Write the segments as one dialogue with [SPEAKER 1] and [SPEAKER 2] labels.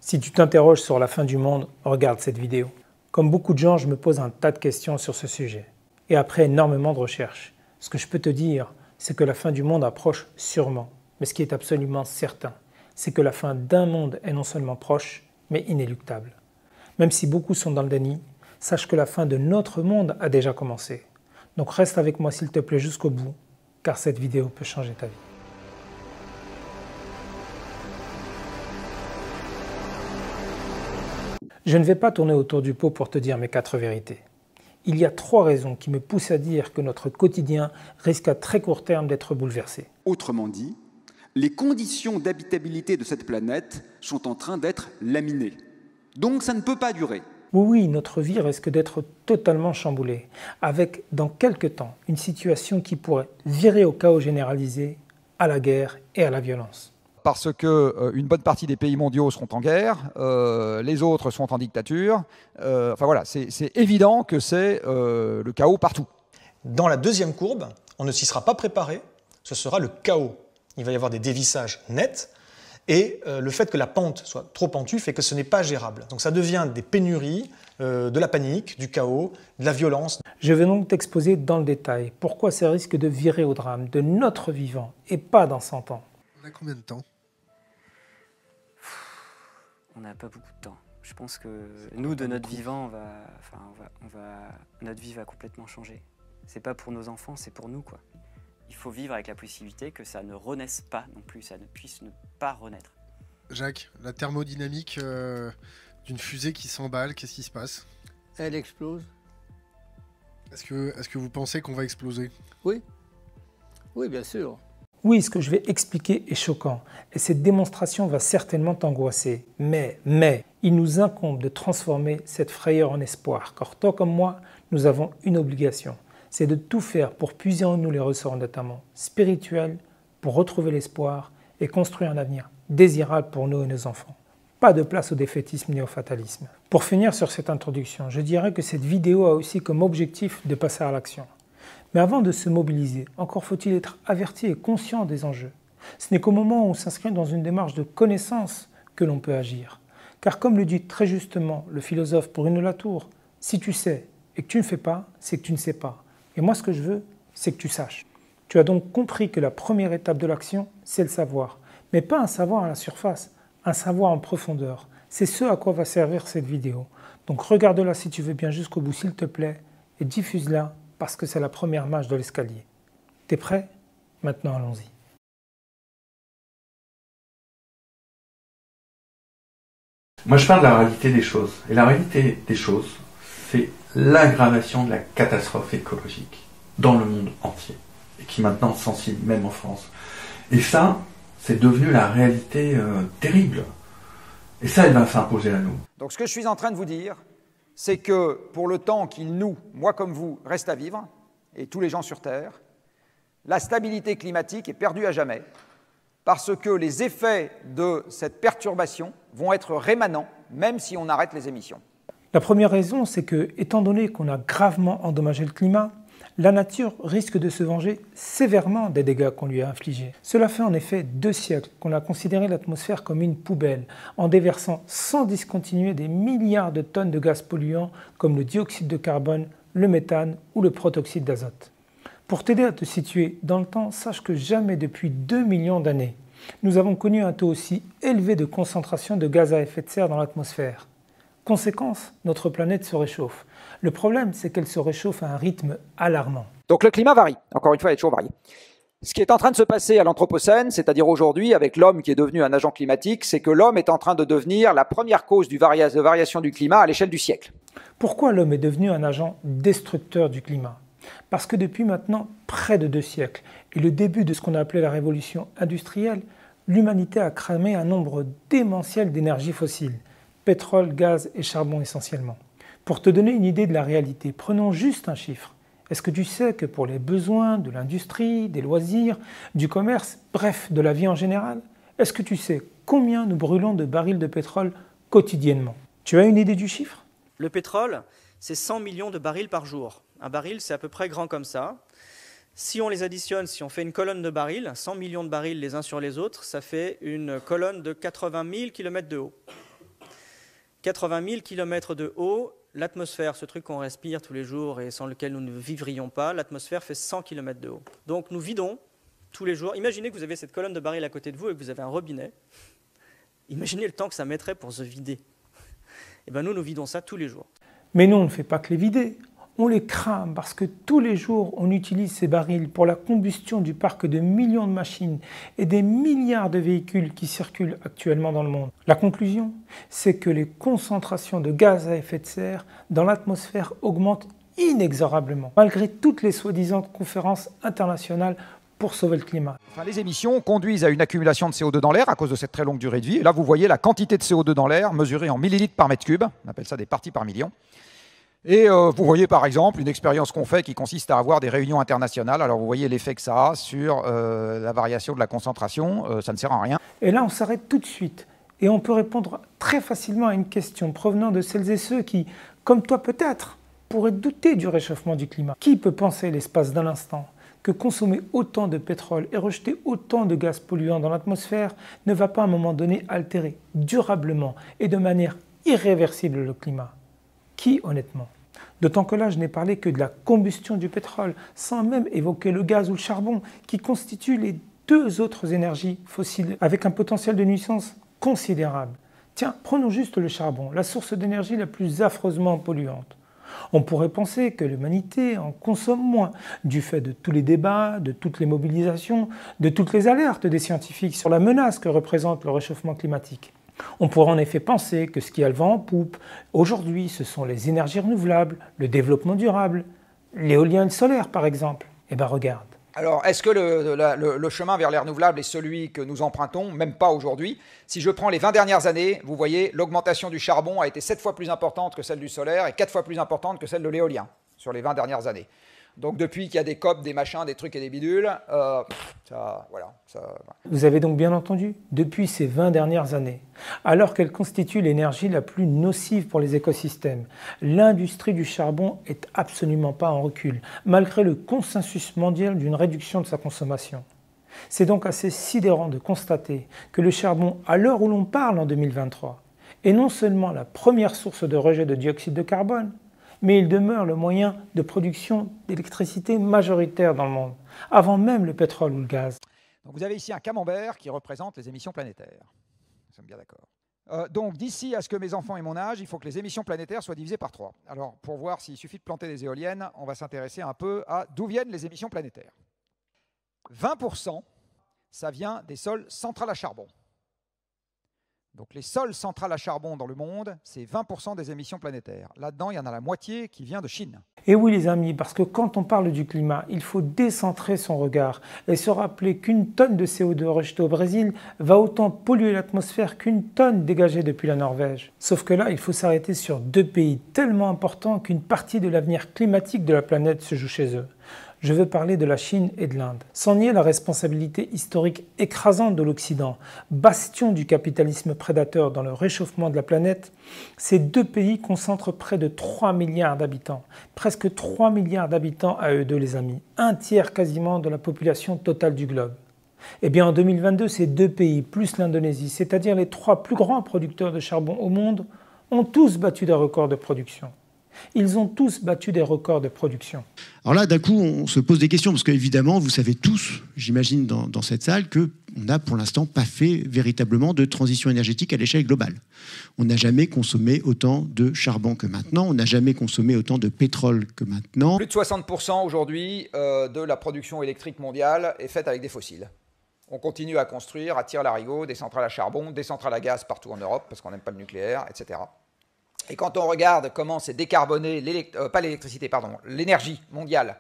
[SPEAKER 1] Si tu t'interroges sur la fin du monde, regarde cette vidéo. Comme beaucoup de gens, je me pose un tas de questions sur ce sujet. Et après énormément de recherches, ce que je peux te dire, c'est que la fin du monde approche sûrement. Mais ce qui est absolument certain, c'est que la fin d'un monde est non seulement proche, mais inéluctable. Même si beaucoup sont dans le déni, sache que la fin de notre monde a déjà commencé. Donc reste avec moi s'il te plaît jusqu'au bout, car cette vidéo peut changer ta vie. Je ne vais pas tourner autour du pot pour te dire mes 4 vérités. Il y a 3 raisons qui me poussent à dire que notre quotidien risque à très court terme d'être bouleversé.
[SPEAKER 2] Autrement dit, les conditions d'habitabilité de cette planète sont en train d'être laminées. Donc ça ne peut pas durer.
[SPEAKER 1] Oui, notre vie risque d'être totalement chamboulée, avec dans quelques temps une situation qui pourrait virer au chaos généralisé, à la guerre et à la violence.
[SPEAKER 3] Parce qu'une bonne partie des pays mondiaux seront en guerre, les autres sont en dictature. Enfin voilà, c'est évident que c'est le chaos partout.
[SPEAKER 4] Dans la deuxième courbe, on ne s'y sera pas préparé, ce sera le chaos. Il va y avoir des dévissages nets et le fait que la pente soit trop pentue fait que ce n'est pas gérable. Donc ça devient des pénuries, de la panique, du chaos, de la violence.
[SPEAKER 1] Je vais donc t'exposer dans le détail pourquoi ça risque de virer au drame de notre vivant et pas dans 100 ans.
[SPEAKER 5] On a combien de temps ?
[SPEAKER 6] On n'a pas beaucoup de temps. Je pense que nous, de notre vivant, notre vie va complètement changer. C'est pas pour nos enfants, c'est pour nous, quoi. Il faut vivre avec la possibilité que ça ne renaisse pas non plus, ça ne puisse ne pas renaître.
[SPEAKER 5] Jacques, la thermodynamique d'une fusée qui s'emballe, qu'est-ce qui se passe ?
[SPEAKER 7] Elle explose.
[SPEAKER 5] Est-ce que vous pensez qu'on va exploser ?
[SPEAKER 7] Oui. Oui, bien sûr.
[SPEAKER 1] Oui, ce que je vais expliquer est choquant et cette démonstration va certainement t'angoisser. Mais, il nous incombe de transformer cette frayeur en espoir, car toi comme moi, nous avons une obligation, c'est de tout faire pour puiser en nous les ressorts notamment spirituels, pour retrouver l'espoir et construire un avenir désirable pour nous et nos enfants. Pas de place au défaitisme ni au fatalisme. Pour finir sur cette introduction, je dirais que cette vidéo a aussi comme objectif de passer à l'action. Mais avant de se mobiliser, encore faut-il être averti et conscient des enjeux. Ce n'est qu'au moment où on s'inscrit dans une démarche de connaissance que l'on peut agir. Car comme le dit très justement le philosophe Bruno Latour, si tu sais et que tu ne fais pas, c'est que tu ne sais pas. Et moi ce que je veux, c'est que tu saches. Tu as donc compris que la première étape de l'action, c'est le savoir. Mais pas un savoir à la surface, un savoir en profondeur. C'est ce à quoi va servir cette vidéo. Donc regarde-la si tu veux bien jusqu'au bout s'il te plaît et diffuse-la parce que c'est la première marche de l'escalier. T'es prêt ? Maintenant, allons-y.
[SPEAKER 8] Moi, je parle de la réalité des choses. Et la réalité des choses, c'est l'aggravation de la catastrophe écologique dans le monde entier. Et qui maintenant est sensible, même en France. Et ça, c'est devenu la réalité terrible. Et ça, elle va s'imposer à nous.
[SPEAKER 3] Donc ce que je suis en train de vous dire, c'est que pour le temps qu'il nous, moi comme vous, reste à vivre, et tous les gens sur Terre, la stabilité climatique est perdue à jamais, parce que les effets de cette perturbation vont être rémanents, même si on arrête les émissions.
[SPEAKER 1] La première raison, c'est que, étant donné qu'on a gravement endommagé le climat, la nature risque de se venger sévèrement des dégâts qu'on lui a infligés. Cela fait en effet 2 siècles qu'on a considéré l'atmosphère comme une poubelle, en déversant sans discontinuer des milliards de tonnes de gaz polluants comme le dioxyde de carbone, le méthane ou le protoxyde d'azote. Pour t'aider à te situer dans le temps, sache que jamais depuis 2 millions d'années, nous avons connu un taux aussi élevé de concentration de gaz à effet de serre dans l'atmosphère. Conséquence, notre planète se réchauffe. Le problème, c'est qu'elle se réchauffe à un rythme alarmant.
[SPEAKER 3] Donc le climat varie, encore une fois, il est toujours varié. Ce qui est en train de se passer à l'Anthropocène, c'est-à-dire aujourd'hui avec l'homme qui est devenu un agent climatique, c'est que l'homme est en train de devenir la première cause de variation du climat à l'échelle du siècle.
[SPEAKER 1] Pourquoi l'homme est devenu un agent destructeur du climat ? Parce que depuis maintenant près de 2 siècles et le début de ce qu'on a appelé la révolution industrielle, l'humanité a cramé un nombre démentiel d'énergies fossiles, pétrole, gaz et charbon essentiellement. Pour te donner une idée de la réalité, prenons juste un chiffre. Est-ce que tu sais que pour les besoins de l'industrie, des loisirs, du commerce, bref, de la vie en général, est-ce que tu sais combien nous brûlons de barils de pétrole quotidiennement ? Tu as une idée du chiffre ?
[SPEAKER 9] Le pétrole, c'est 100 millions de barils par jour. Un baril, c'est à peu près grand comme ça. Si on les additionne, si on fait une colonne de barils, 100 millions de barils les uns sur les autres, ça fait une colonne de 80 000 km de haut. 80 000 km de haut, l'atmosphère, ce truc qu'on respire tous les jours et sans lequel nous ne vivrions pas, l'atmosphère fait 100 km de haut. Donc nous vidons tous les jours. Imaginez que vous avez cette colonne de barils à côté de vous et que vous avez un robinet. Imaginez le temps que ça mettrait pour se vider. Et bien nous vidons ça tous les jours.
[SPEAKER 1] Mais nous, on ne fait pas que les vider. On les crame parce que tous les jours, on utilise ces barils pour la combustion du parc de millions de machines et des milliards de véhicules qui circulent actuellement dans le monde. La conclusion, c'est que les concentrations de gaz à effet de serre dans l'atmosphère augmentent inexorablement, malgré toutes les soi-disant conférences internationales pour sauver le climat.
[SPEAKER 3] Enfin, les émissions conduisent à une accumulation de CO2 dans l'air à cause de cette très longue durée de vie. Et là, vous voyez la quantité de CO2 dans l'air mesurée en millilitres par mètre cube. On appelle ça des parties par million. Et vous voyez par exemple une expérience qu'on fait qui consiste à avoir des réunions internationales. Alors vous voyez l'effet que ça a sur la variation de la concentration, ça ne sert à rien.
[SPEAKER 1] Et là on s'arrête tout de suite et on peut répondre très facilement à une question provenant de celles et ceux qui, comme toi peut-être, pourraient douter du réchauffement du climat. Qui peut penser l'espace d'un instant que consommer autant de pétrole et rejeter autant de gaz polluants dans l'atmosphère ne va pas à un moment donné altérer durablement et de manière irréversible le climat? Qui, honnêtement? D'autant que là, je n'ai parlé que de la combustion du pétrole, sans même évoquer le gaz ou le charbon, qui constituent les deux autres énergies fossiles avec un potentiel de nuisance considérable. Tiens, prenons juste le charbon, la source d'énergie la plus affreusement polluante. On pourrait penser que l'humanité en consomme moins, du fait de tous les débats, de toutes les mobilisations, de toutes les alertes des scientifiques sur la menace que représente le réchauffement climatique. On pourrait en effet penser que ce qui a le vent en poupe, aujourd'hui, ce sont les énergies renouvelables, le développement durable, l'éolien et le solaire par exemple. Eh bien regarde.
[SPEAKER 3] Alors, est-ce que le chemin vers les renouvelables est celui que nous empruntons? Même pas aujourd'hui. Si je prends les 20 dernières années, vous voyez, l'augmentation du charbon a été 7 fois plus importante que celle du solaire et 4 fois plus importante que celle de l'éolien sur les 20 dernières années. Donc depuis qu'il y a des COP, des machins, des trucs et des bidules, voilà.
[SPEAKER 1] Vous avez donc bien entendu, depuis ces 20 dernières années, alors qu'elle constitue l'énergie la plus nocive pour les écosystèmes, l'industrie du charbon est absolument pas en recul, malgré le consensus mondial d'une réduction de sa consommation. C'est donc assez sidérant de constater que le charbon, à l'heure où l'on parle en 2023, est non seulement la première source de rejet de dioxyde de carbone, mais il demeure le moyen de production d'électricité majoritaire dans le monde, avant même le pétrole ou le gaz.
[SPEAKER 3] Donc vous avez ici un camembert qui représente les émissions planétaires. Nous sommes bien d'accord. Donc d'ici à ce que mes enfants aient mon âge, il faut que les émissions planétaires soient divisées par 3. Alors pour voir s'il suffit de planter des éoliennes, on va s'intéresser un peu à d'où viennent les émissions planétaires. 20%, ça vient des sols centrales à charbon. Donc les sols centrales à charbon dans le monde, c'est 20% des émissions planétaires. Là-dedans, il y en a la moitié qui vient de Chine.
[SPEAKER 1] Et oui les amis, parce que quand on parle du climat, il faut décentrer son regard et se rappeler qu'une tonne de CO2 rejetée au Brésil va autant polluer l'atmosphère qu'une tonne dégagée depuis la Norvège. Sauf que là, il faut s'arrêter sur deux pays tellement importants qu'une partie de l'avenir climatique de la planète se joue chez eux. Je veux parler de la Chine et de l'Inde. Sans nier la responsabilité historique écrasante de l'Occident, bastion du capitalisme prédateur dans le réchauffement de la planète, ces deux pays concentrent près de 3 milliards d'habitants. Presque 3 milliards d'habitants à eux deux les amis, un tiers quasiment de la population totale du globe. Eh bien en 2022, ces deux pays, plus l'Indonésie, c'est-à-dire les 3 plus grands producteurs de charbon au monde, ont tous battu des records de production. Ils ont tous battu des records de production.
[SPEAKER 10] Alors là, d'un coup, on se pose des questions, parce qu'évidemment, vous savez tous, j'imagine dans cette salle, qu'on n'a pour l'instant pas fait véritablement de transition énergétique à l'échelle globale. On n'a jamais consommé autant de charbon que maintenant, on n'a jamais consommé autant de pétrole que maintenant.
[SPEAKER 3] Plus de 60% aujourd'hui de la production électrique mondiale est faite avec des fossiles. On continue à construire, à tire-larigot, des centrales à charbon, des centrales à gaz partout en Europe, parce qu'on n'aime pas le nucléaire, etc. Et quand on regarde comment s'est décarbonée l'énergie mondiale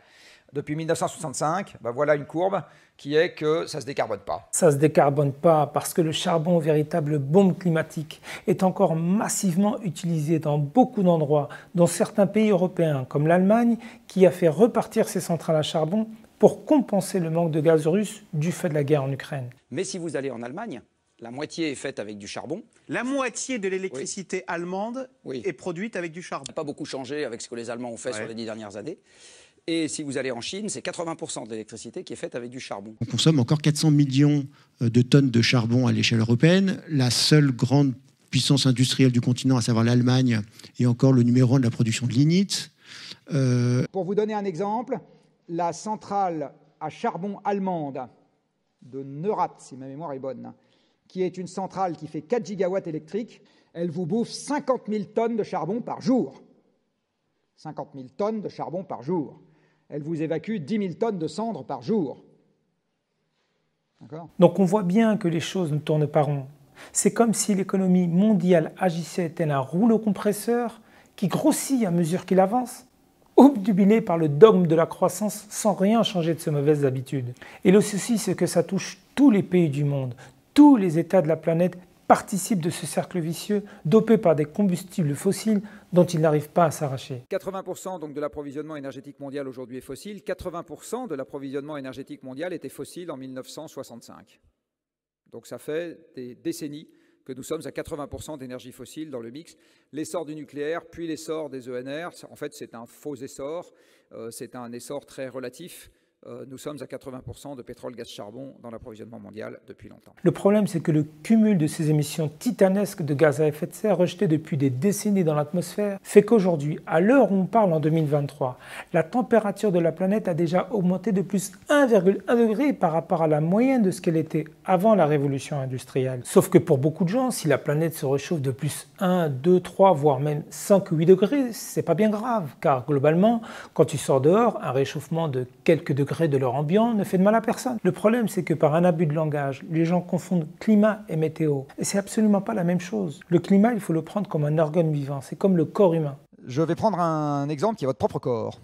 [SPEAKER 3] depuis 1965, ben voilà une courbe qui est que ça ne se décarbone pas.
[SPEAKER 1] Ça ne se décarbone pas parce que le charbon, véritable bombe climatique, est encore massivement utilisé dans beaucoup d'endroits, dans certains pays européens comme l'Allemagne, qui a fait repartir ses centrales à charbon pour compenser le manque de gaz russe du fait de la guerre en Ukraine.
[SPEAKER 11] Mais si vous allez en Allemagne, la moitié est faite avec du charbon.
[SPEAKER 12] La moitié de l'électricité allemande est produite avec du charbon.
[SPEAKER 11] Ça n'a pas beaucoup changé avec ce que les Allemands ont fait sur les 10 dernières années. Et si vous allez en Chine, c'est 80% de l'électricité qui est faite avec du charbon.
[SPEAKER 10] On consomme encore 400 millions de tonnes de charbon à l'échelle européenne. La seule grande puissance industrielle du continent, à savoir l'Allemagne, est encore le numéro 1 de la production de lignite.
[SPEAKER 3] Pour vous donner un exemple, la centrale à charbon allemande de Neurath, si ma mémoire est bonne, qui est une centrale qui fait 4 gigawatts électriques, elle vous bouffe 50 000 tonnes de charbon par jour. 50 000 tonnes de charbon par jour. Elle vous évacue 10 000 tonnes de cendres par jour.
[SPEAKER 1] Donc on voit bien que les choses ne tournent pas rond. C'est comme si l'économie mondiale agissait tel un rouleau compresseur qui grossit à mesure qu'il avance, obnubilé par le dogme de la croissance sans rien changer de ses mauvaises habitudes. Et le souci, c'est que ça touche tous les pays du monde, tous les États de la planète participent de ce cercle vicieux dopé par des combustibles fossiles dont ils n'arrivent pas à s'arracher.
[SPEAKER 3] 80% donc de l'approvisionnement énergétique mondial aujourd'hui est fossile. 80% de l'approvisionnement énergétique mondial était fossile en 1965. Donc ça fait des décennies que nous sommes à 80% d'énergie fossile dans le mix. L'essor du nucléaire, puis l'essor des ENR, en fait c'est un faux essor, c'est un essor très relatif. Nous sommes à 80% de pétrole, gaz, charbon dans l'approvisionnement mondial depuis longtemps.
[SPEAKER 1] Le problème, c'est que le cumul de ces émissions titanesques de gaz à effet de serre rejetées depuis des décennies dans l'atmosphère fait qu'aujourd'hui, à l'heure où on parle en 2023, la température de la planète a déjà augmenté de plus 1,1 degré par rapport à la moyenne de ce qu'elle était avant la révolution industrielle. Sauf que pour beaucoup de gens, si la planète se réchauffe de plus 1, 2, 3, voire même 5 ou 8 degrés, c'est pas bien grave, car globalement, quand tu sors dehors, un réchauffement de quelques degrés de leur ambiance ne fait de mal à personne. Le problème, c'est que par un abus de langage, les gens confondent climat et météo. Et c'est absolument pas la même chose. Le climat, il faut le prendre comme un organe vivant. C'est comme le corps humain.
[SPEAKER 3] Je vais prendre un exemple qui est votre propre corps.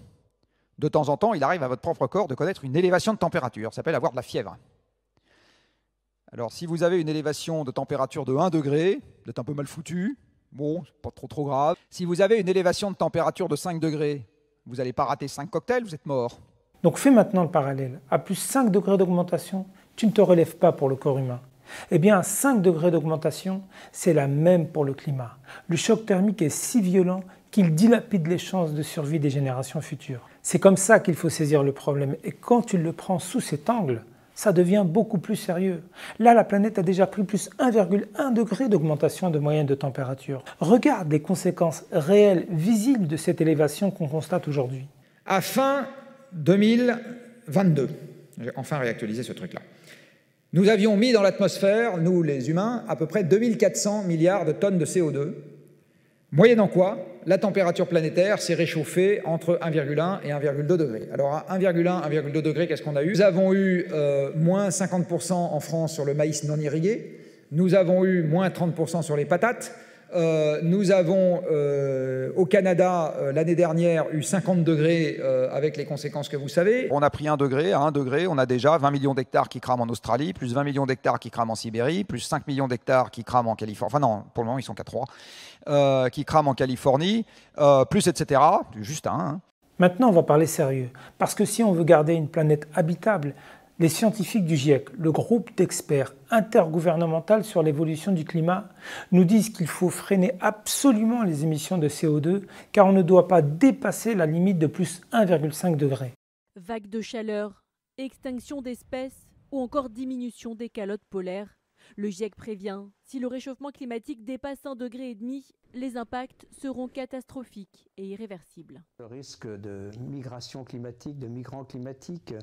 [SPEAKER 3] De temps en temps, il arrive à votre propre corps de connaître une élévation de température. Ça s'appelle avoir de la fièvre. Alors, si vous avez une élévation de température de 1 degré, vous êtes un peu mal foutu. Bon, c'est pas trop grave. Si vous avez une élévation de température de 5 degrés, vous n'allez pas rater 5 cocktails, vous êtes mort.
[SPEAKER 1] Donc fais maintenant le parallèle. À plus 5 degrés d'augmentation, tu ne te relèves pas pour le corps humain. Eh bien, à 5 degrés d'augmentation, c'est la même pour le climat. Le choc thermique est si violent qu'il dilapide les chances de survie des générations futures. C'est comme ça qu'il faut saisir le problème. Et quand tu le prends sous cet angle, ça devient beaucoup plus sérieux. Là, la planète a déjà pris plus 1,1 degré d'augmentation de moyenne de température. Regarde les conséquences réelles, visibles de cette élévation qu'on constate aujourd'hui.
[SPEAKER 3] À fin 2022, j'ai enfin réactualisé ce truc-là. Nous avions mis dans l'atmosphère, nous les humains, à peu près 2400 milliards de tonnes de CO2, moyennant quoi la température planétaire s'est réchauffée entre 1,1 et 1,2 degrés. Alors à 1,1, 1,2 degrés, qu'est-ce qu'on a eu? Nous avons eu moins 50% en France sur le maïs non irrigué, nous avons eu moins 30% sur les patates, nous avons au Canada l'année dernière eu 50 degrés avec les conséquences que vous savez. On a pris 1 degré, à 1 degré on a déjà 20 millions d'hectares qui crament en Australie, plus 20 millions d'hectares qui crament en Sibérie, plus 5 millions d'hectares qui crament en Californie, enfin non, pour le moment ils sont qu'à 3, qui crament en Californie, plus etc, juste à 1. Hein.
[SPEAKER 1] Maintenant on va parler sérieux, parce que si on veut garder une planète habitable, les scientifiques du GIEC, le groupe d'experts intergouvernemental sur l'évolution du climat, nous disent qu'il faut freiner absolument les émissions de CO2 car on ne doit pas dépasser la limite de plus 1,5 degré.
[SPEAKER 13] Vagues de chaleur, extinction d'espèces ou encore diminution des calottes polaires. Le GIEC prévient, si le réchauffement climatique dépasse 1,5 degré, les impacts seront catastrophiques et irréversibles.
[SPEAKER 7] Le risque de migration climatique, de migrants climatiques,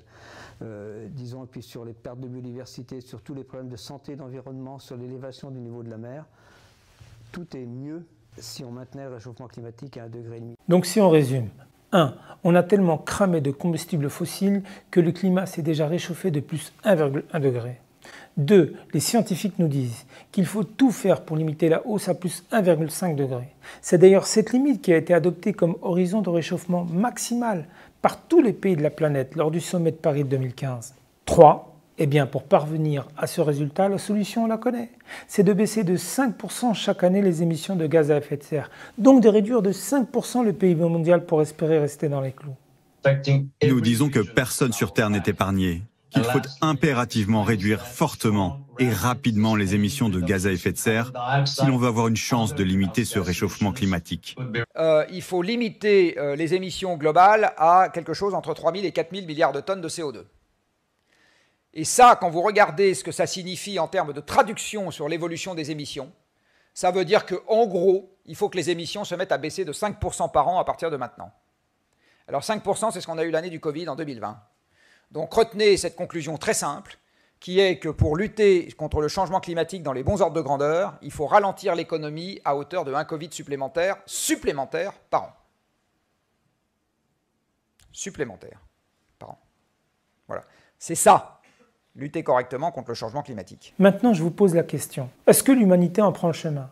[SPEAKER 7] disons, et puis sur les pertes de biodiversité, sur tous les problèmes de santé, d'environnement, sur l'élévation du niveau de la mer, tout est mieux si on maintenait le réchauffement climatique à 1,5 degré.
[SPEAKER 1] Donc si on résume, 1. On a tellement cramé de combustibles fossiles que le climat s'est déjà réchauffé de plus 1,1 degré. 2. Les scientifiques nous disent qu'il faut tout faire pour limiter la hausse à plus 1,5 degré. C'est d'ailleurs cette limite qui a été adoptée comme horizon de réchauffement maximal par tous les pays de la planète lors du sommet de Paris de 2015. 3. Eh bien, pour parvenir à ce résultat, la solution, on la connaît. C'est de baisser de 5% chaque année les émissions de gaz à effet de serre. Donc de réduire de 5% le PIB mondial pour espérer rester dans les clous.
[SPEAKER 14] Nous disons que personne sur Terre n'est épargné. Qu'il faut impérativement réduire fortement et rapidement les émissions de gaz à effet de serre si l'on veut avoir une chance de limiter ce réchauffement climatique.
[SPEAKER 3] Il faut limiter les émissions globales à quelque chose entre 3 000 et 4 000 milliards de tonnes de CO2. Et ça, quand vous regardez ce que ça signifie en termes de traduction sur l'évolution des émissions, Ça veut dire qu'en gros, il faut que les émissions se mettent à baisser de 5% par an à partir de maintenant. Alors 5%, c'est ce qu'on a eu l'année du Covid en 2020. Donc retenez cette conclusion très simple, qui est que pour lutter contre le changement climatique dans les bons ordres de grandeur, il faut ralentir l'économie à hauteur de 1 Covid supplémentaire par an. Supplémentaire par an. Voilà. C'est ça, lutter correctement contre le changement climatique.
[SPEAKER 1] Maintenant, je vous pose la question. Est-ce que l'humanité en prend le chemin?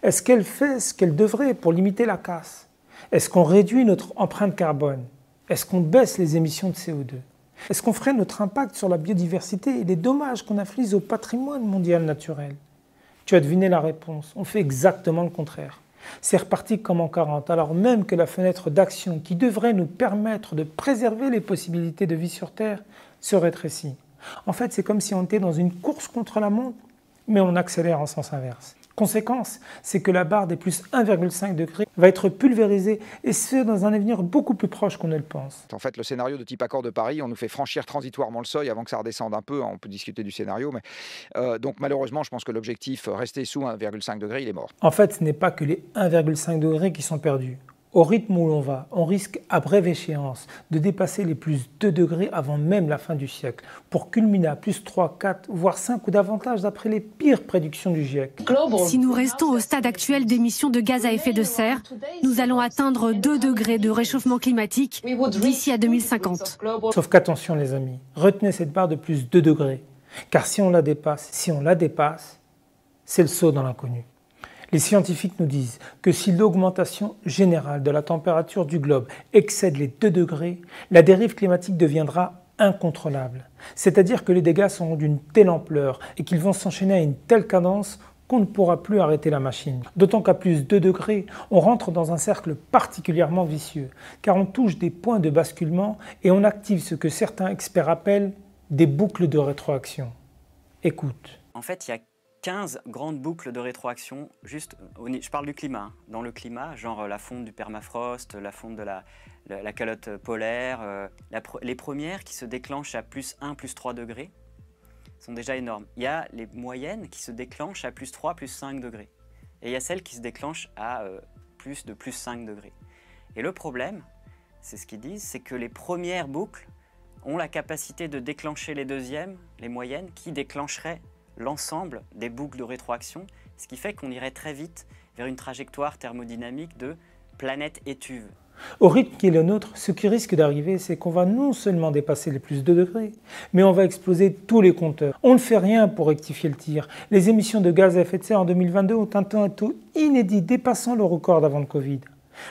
[SPEAKER 1] Est-ce qu'elle fait ce qu'elle devrait pour limiter la casse? Est-ce qu'on réduit notre empreinte carbone? Est-ce qu'on baisse les émissions de CO2? Est-ce qu'on freine notre impact sur la biodiversité et les dommages qu'on inflige au patrimoine mondial naturel? Tu as deviné la réponse. On fait exactement le contraire. C'est reparti comme en 40, alors même que la fenêtre d'action qui devrait nous permettre de préserver les possibilités de vie sur Terre se rétrécit. En fait, c'est comme si on était dans une course contre la montre, mais on accélère en sens inverse. Conséquence, c'est que la barre des plus 1,5 degrés va être pulvérisée, et ce, dans un avenir beaucoup plus proche qu'on ne le pense.
[SPEAKER 3] En fait, le scénario de type accord de Paris, on nous fait franchir transitoirement le seuil avant que ça redescende un peu. On peut discuter du scénario, mais donc malheureusement, je pense que l'objectif, rester sous 1,5 degré, il est mort.
[SPEAKER 1] En fait, ce n'est pas que les 1,5 degrés qui sont perdus. Au rythme où l'on va, on risque à brève échéance de dépasser les plus 2 degrés avant même la fin du siècle, pour culminer à plus 3, 4, voire 5 ou davantage d'après les pires prédictions du GIEC.
[SPEAKER 15] Si nous restons au stade actuel d'émissions de gaz à effet de serre, nous allons atteindre 2 degrés de réchauffement climatique d'ici à 2050.
[SPEAKER 1] Sauf qu'attention les amis, retenez cette barre de plus 2 degrés, car si on la dépasse, c'est le saut dans l'inconnu. Les scientifiques nous disent que si l'augmentation générale de la température du globe excède les 2 degrés, la dérive climatique deviendra incontrôlable. C'est-à-dire que les dégâts seront d'une telle ampleur et qu'ils vont s'enchaîner à une telle cadence qu'on ne pourra plus arrêter la machine. D'autant qu'à plus 2 degrés, on rentre dans un cercle particulièrement vicieux, car on touche des points de basculement et on active ce que certains experts appellent des boucles de rétroaction. Écoute.
[SPEAKER 6] En fait, il y a 15 grandes boucles de rétroaction, juste, je parle du climat, hein. Dans le climat, genre la fonte du permafrost, la fonte de la calotte polaire, les premières qui se déclenchent à plus 1, plus 3 degrés sont déjà énormes. Il y a les moyennes qui se déclenchent à plus 3, plus 5 degrés. Et il y a celles qui se déclenchent à plus 5 degrés. Et le problème, c'est ce qu'ils disent, c'est que les premières boucles ont la capacité de déclencher les deuxièmes, les moyennes, qui déclencheraient l'ensemble des boucles de rétroaction, ce qui fait qu'on irait très vite vers une trajectoire thermodynamique de planète étuve.
[SPEAKER 1] Au rythme qui est le nôtre, ce qui risque d'arriver, c'est qu'on va non seulement dépasser les plus 2 degrés, mais on va exploser tous les compteurs. On ne fait rien pour rectifier le tir. Les émissions de gaz à effet de serre en 2022 ont atteint un taux inédit dépassant le record d'avant le Covid.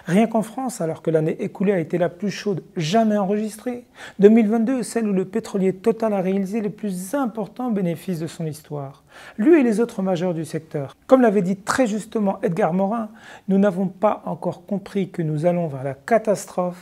[SPEAKER 1] Rien qu'en France, alors que l'année écoulée a été la plus chaude jamais enregistrée, 2022 est celle où le pétrolier Total a réalisé les plus importants bénéfices de son histoire. Lui et les autres majeurs du secteur. Comme l'avait dit très justement Edgar Morin, nous n'avons pas encore compris que nous allons vers la catastrophe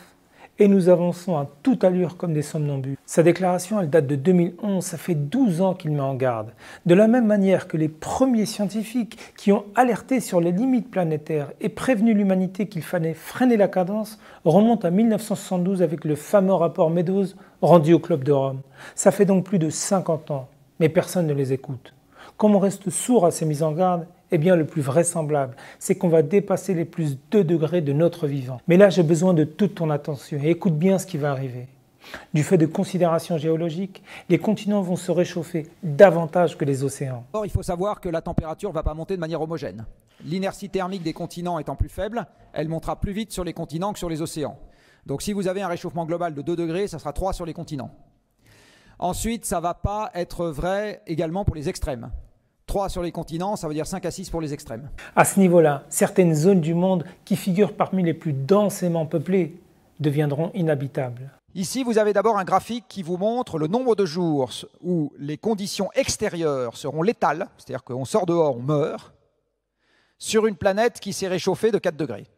[SPEAKER 1] et nous avançons à toute allure comme des somnambules. Sa déclaration, elle date de 2011, ça fait 12 ans qu'il met en garde. De la même manière que les premiers scientifiques qui ont alerté sur les limites planétaires et prévenu l'humanité qu'il fallait freiner la cadence remontent à 1972 avec le fameux rapport Meadows rendu au Club de Rome. Ça fait donc plus de 50 ans, mais personne ne les écoute. Comme on reste sourd à ces mises en garde, eh bien le plus vraisemblable, c'est qu'on va dépasser les plus 2 degrés de notre vivant. Mais là, j'ai besoin de toute ton attention et écoute bien ce qui va arriver. Du fait de considérations géologiques, les continents vont se réchauffer davantage que les océans.
[SPEAKER 3] Or, il faut savoir que la température ne va pas monter de manière homogène. L'inertie thermique des continents étant plus faible, elle montera plus vite sur les continents que sur les océans. Donc si vous avez un réchauffement global de 2 degrés, ça sera 3 sur les continents. Ensuite, ça ne va pas être vrai également pour les extrêmes. 3 sur les continents, ça veut dire 5 à 6 pour les extrêmes.
[SPEAKER 1] À ce niveau-là, certaines zones du monde qui figurent parmi les plus densément peuplées deviendront inhabitables.
[SPEAKER 3] Ici, vous avez d'abord un graphique qui vous montre le nombre de jours où les conditions extérieures seront létales, c'est-à-dire qu'on sort dehors, on meurt, sur une planète qui s'est réchauffée de 4 degrés.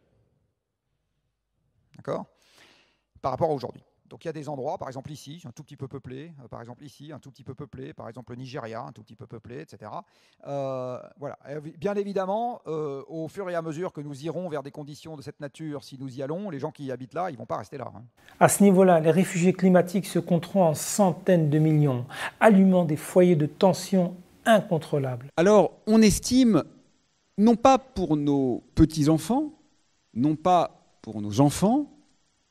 [SPEAKER 3] D'accord ? Par rapport à aujourd'hui. Donc il y a des endroits, par exemple ici, un tout petit peu peuplé, par exemple ici, un tout petit peu peuplé, par exemple le Nigeria, un tout petit peu peuplé, etc. Voilà. Bien évidemment, au fur et à mesure que nous irons vers des conditions de cette nature, si nous y allons, les gens qui habitent là, ils ne vont pas rester là. Hein.
[SPEAKER 1] À ce niveau-là, les réfugiés climatiques se compteront en centaines de millions, allumant des foyers de tension incontrôlables.
[SPEAKER 2] Alors, on estime non pas pour nos petits-enfants, non pas pour nos enfants,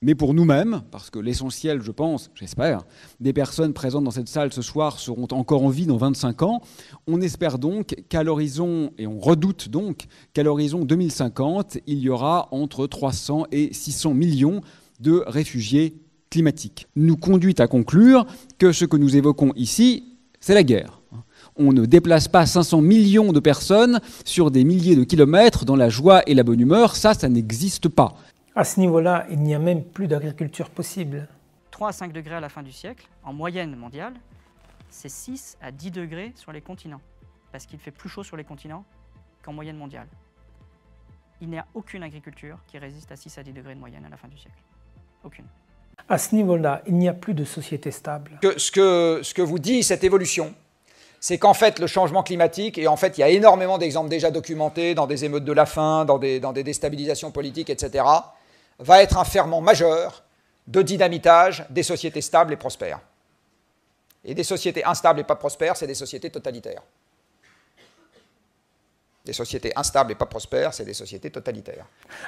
[SPEAKER 2] mais pour nous-mêmes, parce que l'essentiel, je pense, j'espère, des personnes présentes dans cette salle ce soir seront encore en vie dans 25 ans. On espère donc qu'à l'horizon, et on redoute donc qu'à l'horizon 2050, il y aura entre 300 et 600 millions de réfugiés climatiques. Nous conduit à conclure que ce que nous évoquons ici, c'est la guerre. On ne déplace pas 500 millions de personnes sur des milliers de kilomètres dans la joie et la bonne humeur, ça n'existe pas.
[SPEAKER 1] À ce niveau-là, il n'y a même plus d'agriculture possible.
[SPEAKER 16] 3 à 5 degrés à la fin du siècle, en moyenne mondiale, c'est 6 à 10 degrés sur les continents, parce qu'il fait plus chaud sur les continents qu'en moyenne mondiale. Il n'y a aucune agriculture qui résiste à 6 à 10 degrés de moyenne à la fin du siècle. Aucune.
[SPEAKER 1] À ce niveau-là, il n'y a plus de société stable.
[SPEAKER 3] Ce que vous dit cette évolution, c'est qu'en fait, le changement climatique, et en fait, il y a énormément d'exemples déjà documentés dans des émeutes de la faim, dans des déstabilisations politiques, etc., va être un ferment majeur de dynamitage des sociétés stables et prospères. Et des sociétés instables et pas prospères, c'est des sociétés totalitaires. Des sociétés instables et pas prospères, c'est des sociétés totalitaires.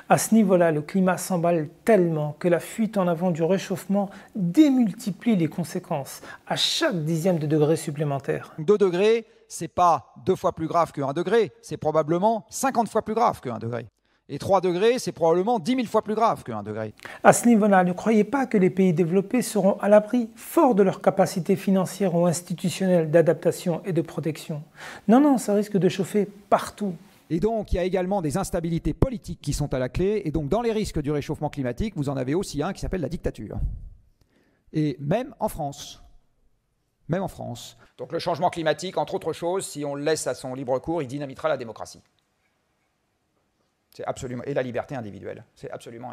[SPEAKER 1] À ce niveau-là, le climat s'emballe tellement que la fuite en avant du réchauffement démultiplie les conséquences à chaque dixième de degré supplémentaire.
[SPEAKER 3] 2 degrés, c'est pas 2 fois plus grave que 1 degré, c'est probablement 50 fois plus grave que 1 degré. Et 3 degrés, c'est probablement 10 000 fois plus grave que 1 degré.
[SPEAKER 1] À ce niveau-là, ne croyez pas que les pays développés seront à l'abri, forts de leur capacité financière ou institutionnelle d'adaptation et de protection. Non, non, ça risque de chauffer partout.
[SPEAKER 3] Et donc, il y a également des instabilités politiques qui sont à la clé. Et donc, dans les risques du réchauffement climatique, vous en avez aussi un qui s'appelle la dictature. Et même en France. Même en France. Donc, le changement climatique, entre autres choses, si on le laisse à son libre cours, il dynamitera la démocratie. C'est absolument, et la liberté individuelle. C'est absolument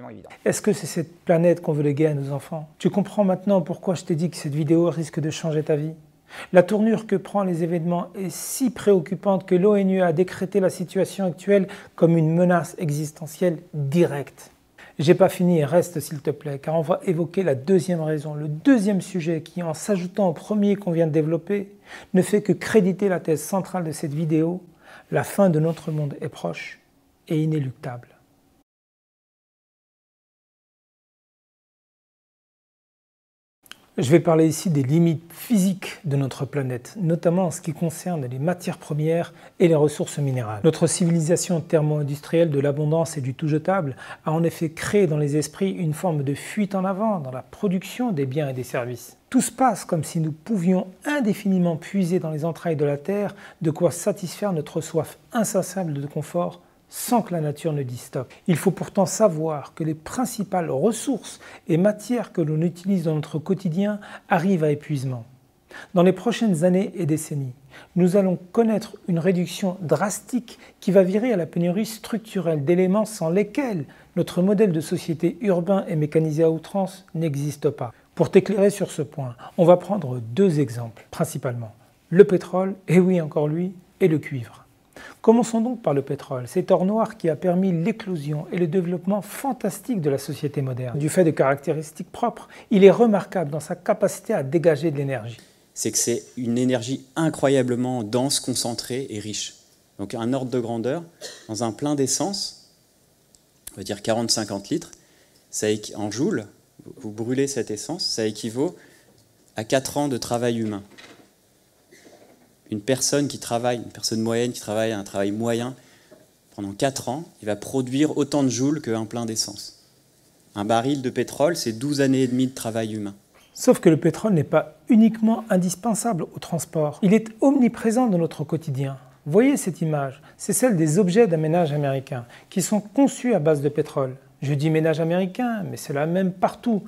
[SPEAKER 3] évident.
[SPEAKER 1] Est-ce que c'est cette planète qu'on veut léguer à nos enfants? Tu comprends maintenant pourquoi je t'ai dit que cette vidéo risque de changer ta vie? La tournure que prennent les événements est si préoccupante que l'ONU a décrété la situation actuelle comme une menace existentielle directe. J'ai pas fini, reste s'il te plaît, car on va évoquer la deuxième raison, le deuxième sujet qui, en s'ajoutant au premier qu'on vient de développer, ne fait que créditer la thèse centrale de cette vidéo: la fin de notre monde est proche et inéluctable. Je vais parler ici des limites physiques de notre planète, notamment en ce qui concerne les matières premières et les ressources minérales. Notre civilisation thermo-industrielle de l'abondance et du tout jetable a en effet créé dans les esprits une forme de fuite en avant dans la production des biens et des services. Tout se passe comme si nous pouvions indéfiniment puiser dans les entrailles de la Terre de quoi satisfaire notre soif insatiable de confort sans que la nature ne dise stop. Il faut pourtant savoir que les principales ressources et matières que l'on utilise dans notre quotidien arrivent à épuisement. Dans les prochaines années et décennies, nous allons connaître une réduction drastique qui va virer à la pénurie structurelle d'éléments sans lesquels notre modèle de société urbain et mécanisé à outrance n'existe pas. Pour t'éclairer sur ce point, on va prendre 2 exemples principalement. Le pétrole, et oui encore lui, et le cuivre. Commençons donc par le pétrole, cet or noir qui a permis l'éclosion et le développement fantastique de la société moderne. Du fait de caractéristiques propres, il est remarquable dans sa capacité à dégager de l'énergie.
[SPEAKER 6] C'est que c'est une énergie incroyablement dense, concentrée et riche. Donc un ordre de grandeur, dans un plein d'essence, on va dire 40-50 litres, ça en joules, vous brûlez cette essence, ça équivaut à 4 ans de travail humain. Une personne moyenne qui travaille un travail moyen, pendant 4 ans, il va produire autant de joules qu'un plein d'essence. Un baril de pétrole, c'est 12 années et demie de travail humain.
[SPEAKER 1] Sauf que le pétrole n'est pas uniquement indispensable au transport. Il est omniprésent dans notre quotidien. Voyez cette image, c'est celle des objets d'un ménage américain qui sont conçus à base de pétrole. Je dis ménage américain, mais c'est la même partout.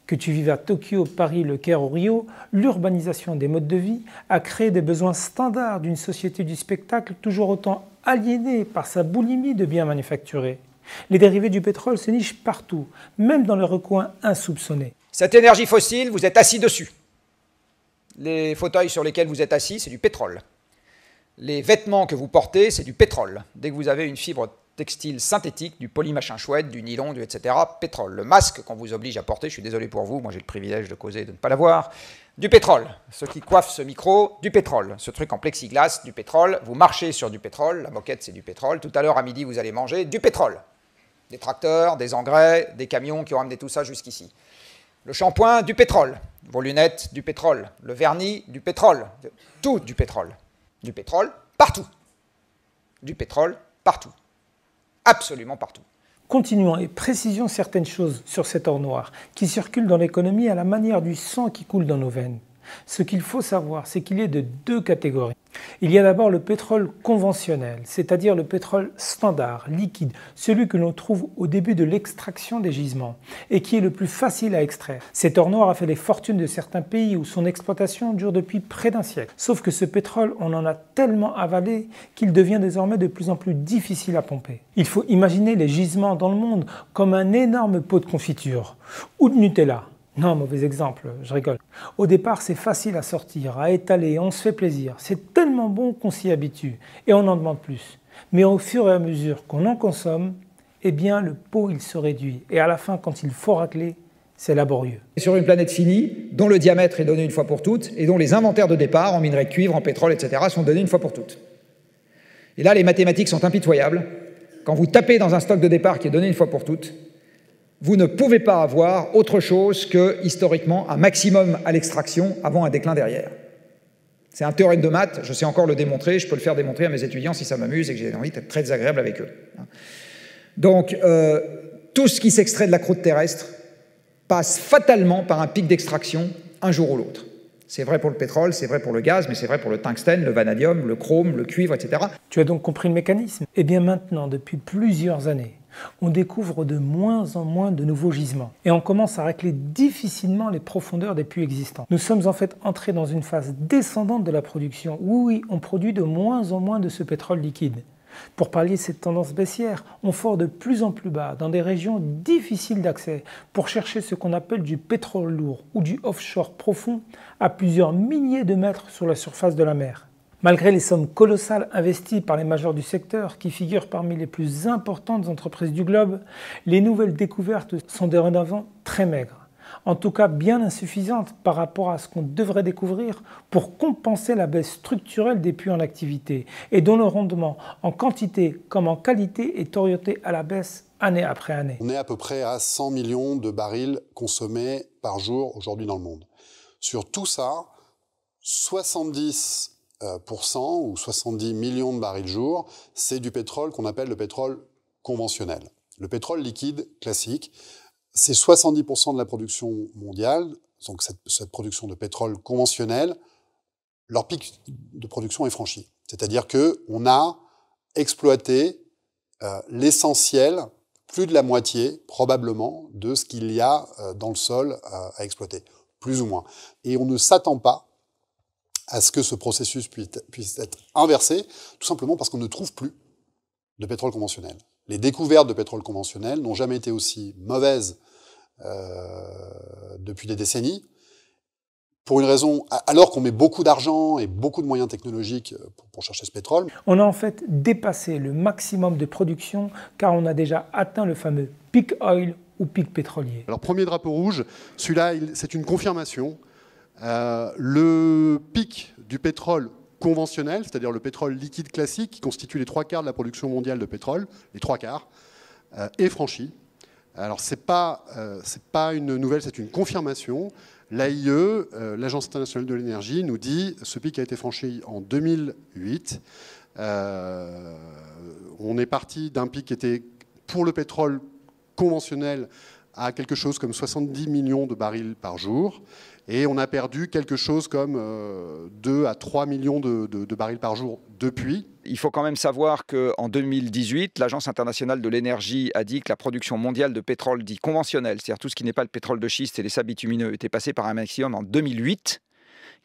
[SPEAKER 1] Que tu vives à Tokyo, Paris, Le Caire ou Rio, l'urbanisation des modes de vie a créé des besoins standards d'une société du spectacle toujours autant aliénée par sa boulimie de biens manufacturés. Les dérivés du pétrole se nichent partout, même dans les recoins insoupçonnés.
[SPEAKER 3] Cette énergie fossile, vous êtes assis dessus. Les fauteuils sur lesquels vous êtes assis, c'est du pétrole. Les vêtements que vous portez, c'est du pétrole. Dès que vous avez une fibre textile synthétique, du polymachin chouette, du nylon, etc., pétrole. Le masque qu'on vous oblige à porter, je suis désolé pour vous, moi j'ai le privilège de causer de ne pas l'avoir, Du pétrole. Ceux qui coiffent ce micro, du pétrole. Ce truc en plexiglas, du pétrole. Vous marchez sur du pétrole. La moquette, c'est du pétrole. Tout à l'heure, à midi, vous allez manger du pétrole. Des tracteurs, des engrais, des camions qui ont amené tout ça jusqu'ici. Le shampoing, du pétrole. Vos lunettes, du pétrole. Le vernis, du pétrole. Tout du pétrole. Du pétrole, partout. Du pétrole, partout. Absolument partout.
[SPEAKER 1] Continuons et précisions certaines choses sur cet or noir qui circule dans l'économie à la manière du sang qui coule dans nos veines. Ce qu'il faut savoir, c'est qu'il est de deux catégories. Il y a d'abord le pétrole conventionnel, c'est-à-dire le pétrole standard, liquide, celui que l'on trouve au début de l'extraction des gisements et qui est le plus facile à extraire. Cet or noir a fait les fortunes de certains pays où son exploitation dure depuis près d'un siècle. Sauf que ce pétrole, on en a tellement avalé qu'il devient désormais de plus en plus difficile à pomper. Il faut imaginer les gisements dans le monde comme un énorme pot de confiture ou de Nutella. Non, mauvais exemple, je rigole. Au départ, c'est facile à sortir, à étaler, on se fait plaisir. C'est tellement bon qu'on s'y habitue et on en demande plus. Mais au fur et à mesure qu'on en consomme, eh bien le pot il se réduit. Et à la fin, quand il faut racler, c'est laborieux.
[SPEAKER 3] Sur une planète finie, dont le diamètre est donné une fois pour toutes et dont les inventaires de départ en minerais de cuivre, en pétrole, etc. sont donnés une fois pour toutes. Et là, les mathématiques sont impitoyables. Quand vous tapez dans un stock de départ qui est donné une fois pour toutes, vous ne pouvez pas avoir autre chose que, historiquement, un maximum à l'extraction avant un déclin derrière. C'est un théorème de maths, je sais encore le démontrer, je peux le faire démontrer à mes étudiants si ça m'amuse et que j'ai envie d'être très désagréable avec eux. Donc, tout ce qui s'extrait de la croûte terrestre passe fatalement par un pic d'extraction un jour ou l'autre. C'est vrai pour le pétrole, c'est vrai pour le gaz, mais c'est vrai pour le tungstène, le vanadium, le chrome, le cuivre, etc.
[SPEAKER 1] Tu as donc compris le mécanisme? Eh bien maintenant, depuis plusieurs années, on découvre de moins en moins de nouveaux gisements et on commence à racler difficilement les profondeurs des puits existants. Nous sommes en fait entrés dans une phase descendante de la production. Oui, on produit de moins en moins de ce pétrole liquide. Pour pallier cette tendance baissière, on fore de plus en plus bas dans des régions difficiles d'accès pour chercher ce qu'on appelle du pétrole lourd ou du offshore profond à plusieurs milliers de mètres sur la surface de la mer. Malgré les sommes colossales investies par les majors du secteur, qui figurent parmi les plus importantes entreprises du globe, les nouvelles découvertes sont dorénavant très maigres. En tout cas bien insuffisantes par rapport à ce qu'on devrait découvrir pour compenser la baisse structurelle des puits en activité et dont le rendement en quantité comme en qualité est orienté à la baisse année après année.
[SPEAKER 17] On est à peu près à 100 millions de barils consommés par jour aujourd'hui dans le monde. Sur tout ça, 70% ou 70 millions de barils jour, c'est du pétrole qu'on appelle le pétrole conventionnel. Le pétrole liquide classique, c'est 70% de la production mondiale, donc cette production de pétrole conventionnel, leur pic de production est franchi. C'est-à-dire qu'on a exploité l'essentiel, plus de la moitié probablement, de ce qu'il y a dans le sol à exploiter, plus ou moins. Et on ne s'attend pas à ce que ce processus puisse être inversé, tout simplement parce qu'on ne trouve plus de pétrole conventionnel. Les découvertes de pétrole conventionnel n'ont jamais été aussi mauvaises depuis des décennies, pour une raison, alors qu'on met beaucoup d'argent et beaucoup de moyens technologiques pour chercher ce pétrole.
[SPEAKER 1] On a en fait dépassé le maximum de production car on a déjà atteint le fameux peak oil ou pic pétrolier.
[SPEAKER 17] Alors premier drapeau rouge, celui-là c'est une confirmation. Le pic du pétrole conventionnel, c'est-à-dire le pétrole liquide classique, qui constitue les 3/4 de la production mondiale de pétrole, les 3/4, est franchi. Alors c'est pas une nouvelle, c'est une confirmation. L'AIE, l'Agence internationale de l'énergie, nous dit ce pic a été franchi en 2008. On est parti d'un pic qui était pour le pétrole conventionnel à quelque chose comme 70 millions de barils par jour. Et on a perdu quelque chose comme 2 à 3 millions de barils par jour depuis.
[SPEAKER 3] Il faut quand même savoir qu'en 2018, l'Agence internationale de l'énergie a dit que la production mondiale de pétrole dit conventionnel, c'est-à-dire tout ce qui n'est pas le pétrole de schiste et les sables bitumineux, était passé par un maximum en 2008,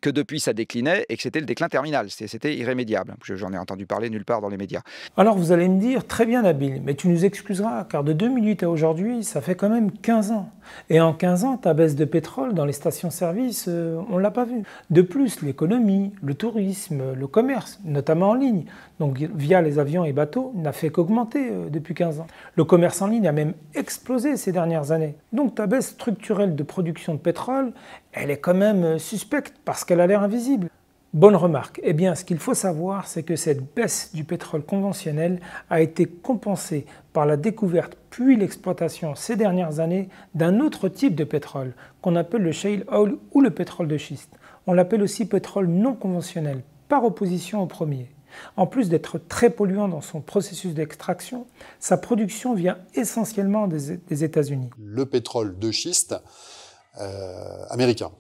[SPEAKER 3] que depuis ça déclinait et que c'était le déclin terminal, c'était irrémédiable. J'en ai entendu parler nulle part dans les médias. Alors vous allez me dire, très bien Nabil, mais tu nous excuseras, car de 2008 à aujourd'hui, ça fait quand même 15 ans. Et en 15 ans, ta baisse de pétrole dans les stations-service, on ne l'a pas vue. De plus, l'économie, le tourisme, le commerce, notamment en ligne, donc via les avions et bateaux, n'a fait qu'augmenter depuis 15 ans. Le commerce en ligne a même explosé ces dernières années. Donc ta baisse structurelle de production de pétrole,
[SPEAKER 1] elle est quand même suspecte parce qu'elle a l'air invisible. Bonne remarque. Eh bien, ce qu'il faut savoir, c'est que cette baisse du pétrole conventionnel a été compensée par la découverte puis l'exploitation ces dernières années d'un autre type de pétrole qu'on appelle le shale oil ou le pétrole de schiste. On l'appelle aussi pétrole non conventionnel, par opposition au premier. En plus d'être très polluant dans son processus d'extraction, sa production vient essentiellement des États-Unis.
[SPEAKER 17] Le pétrole de schiste américain,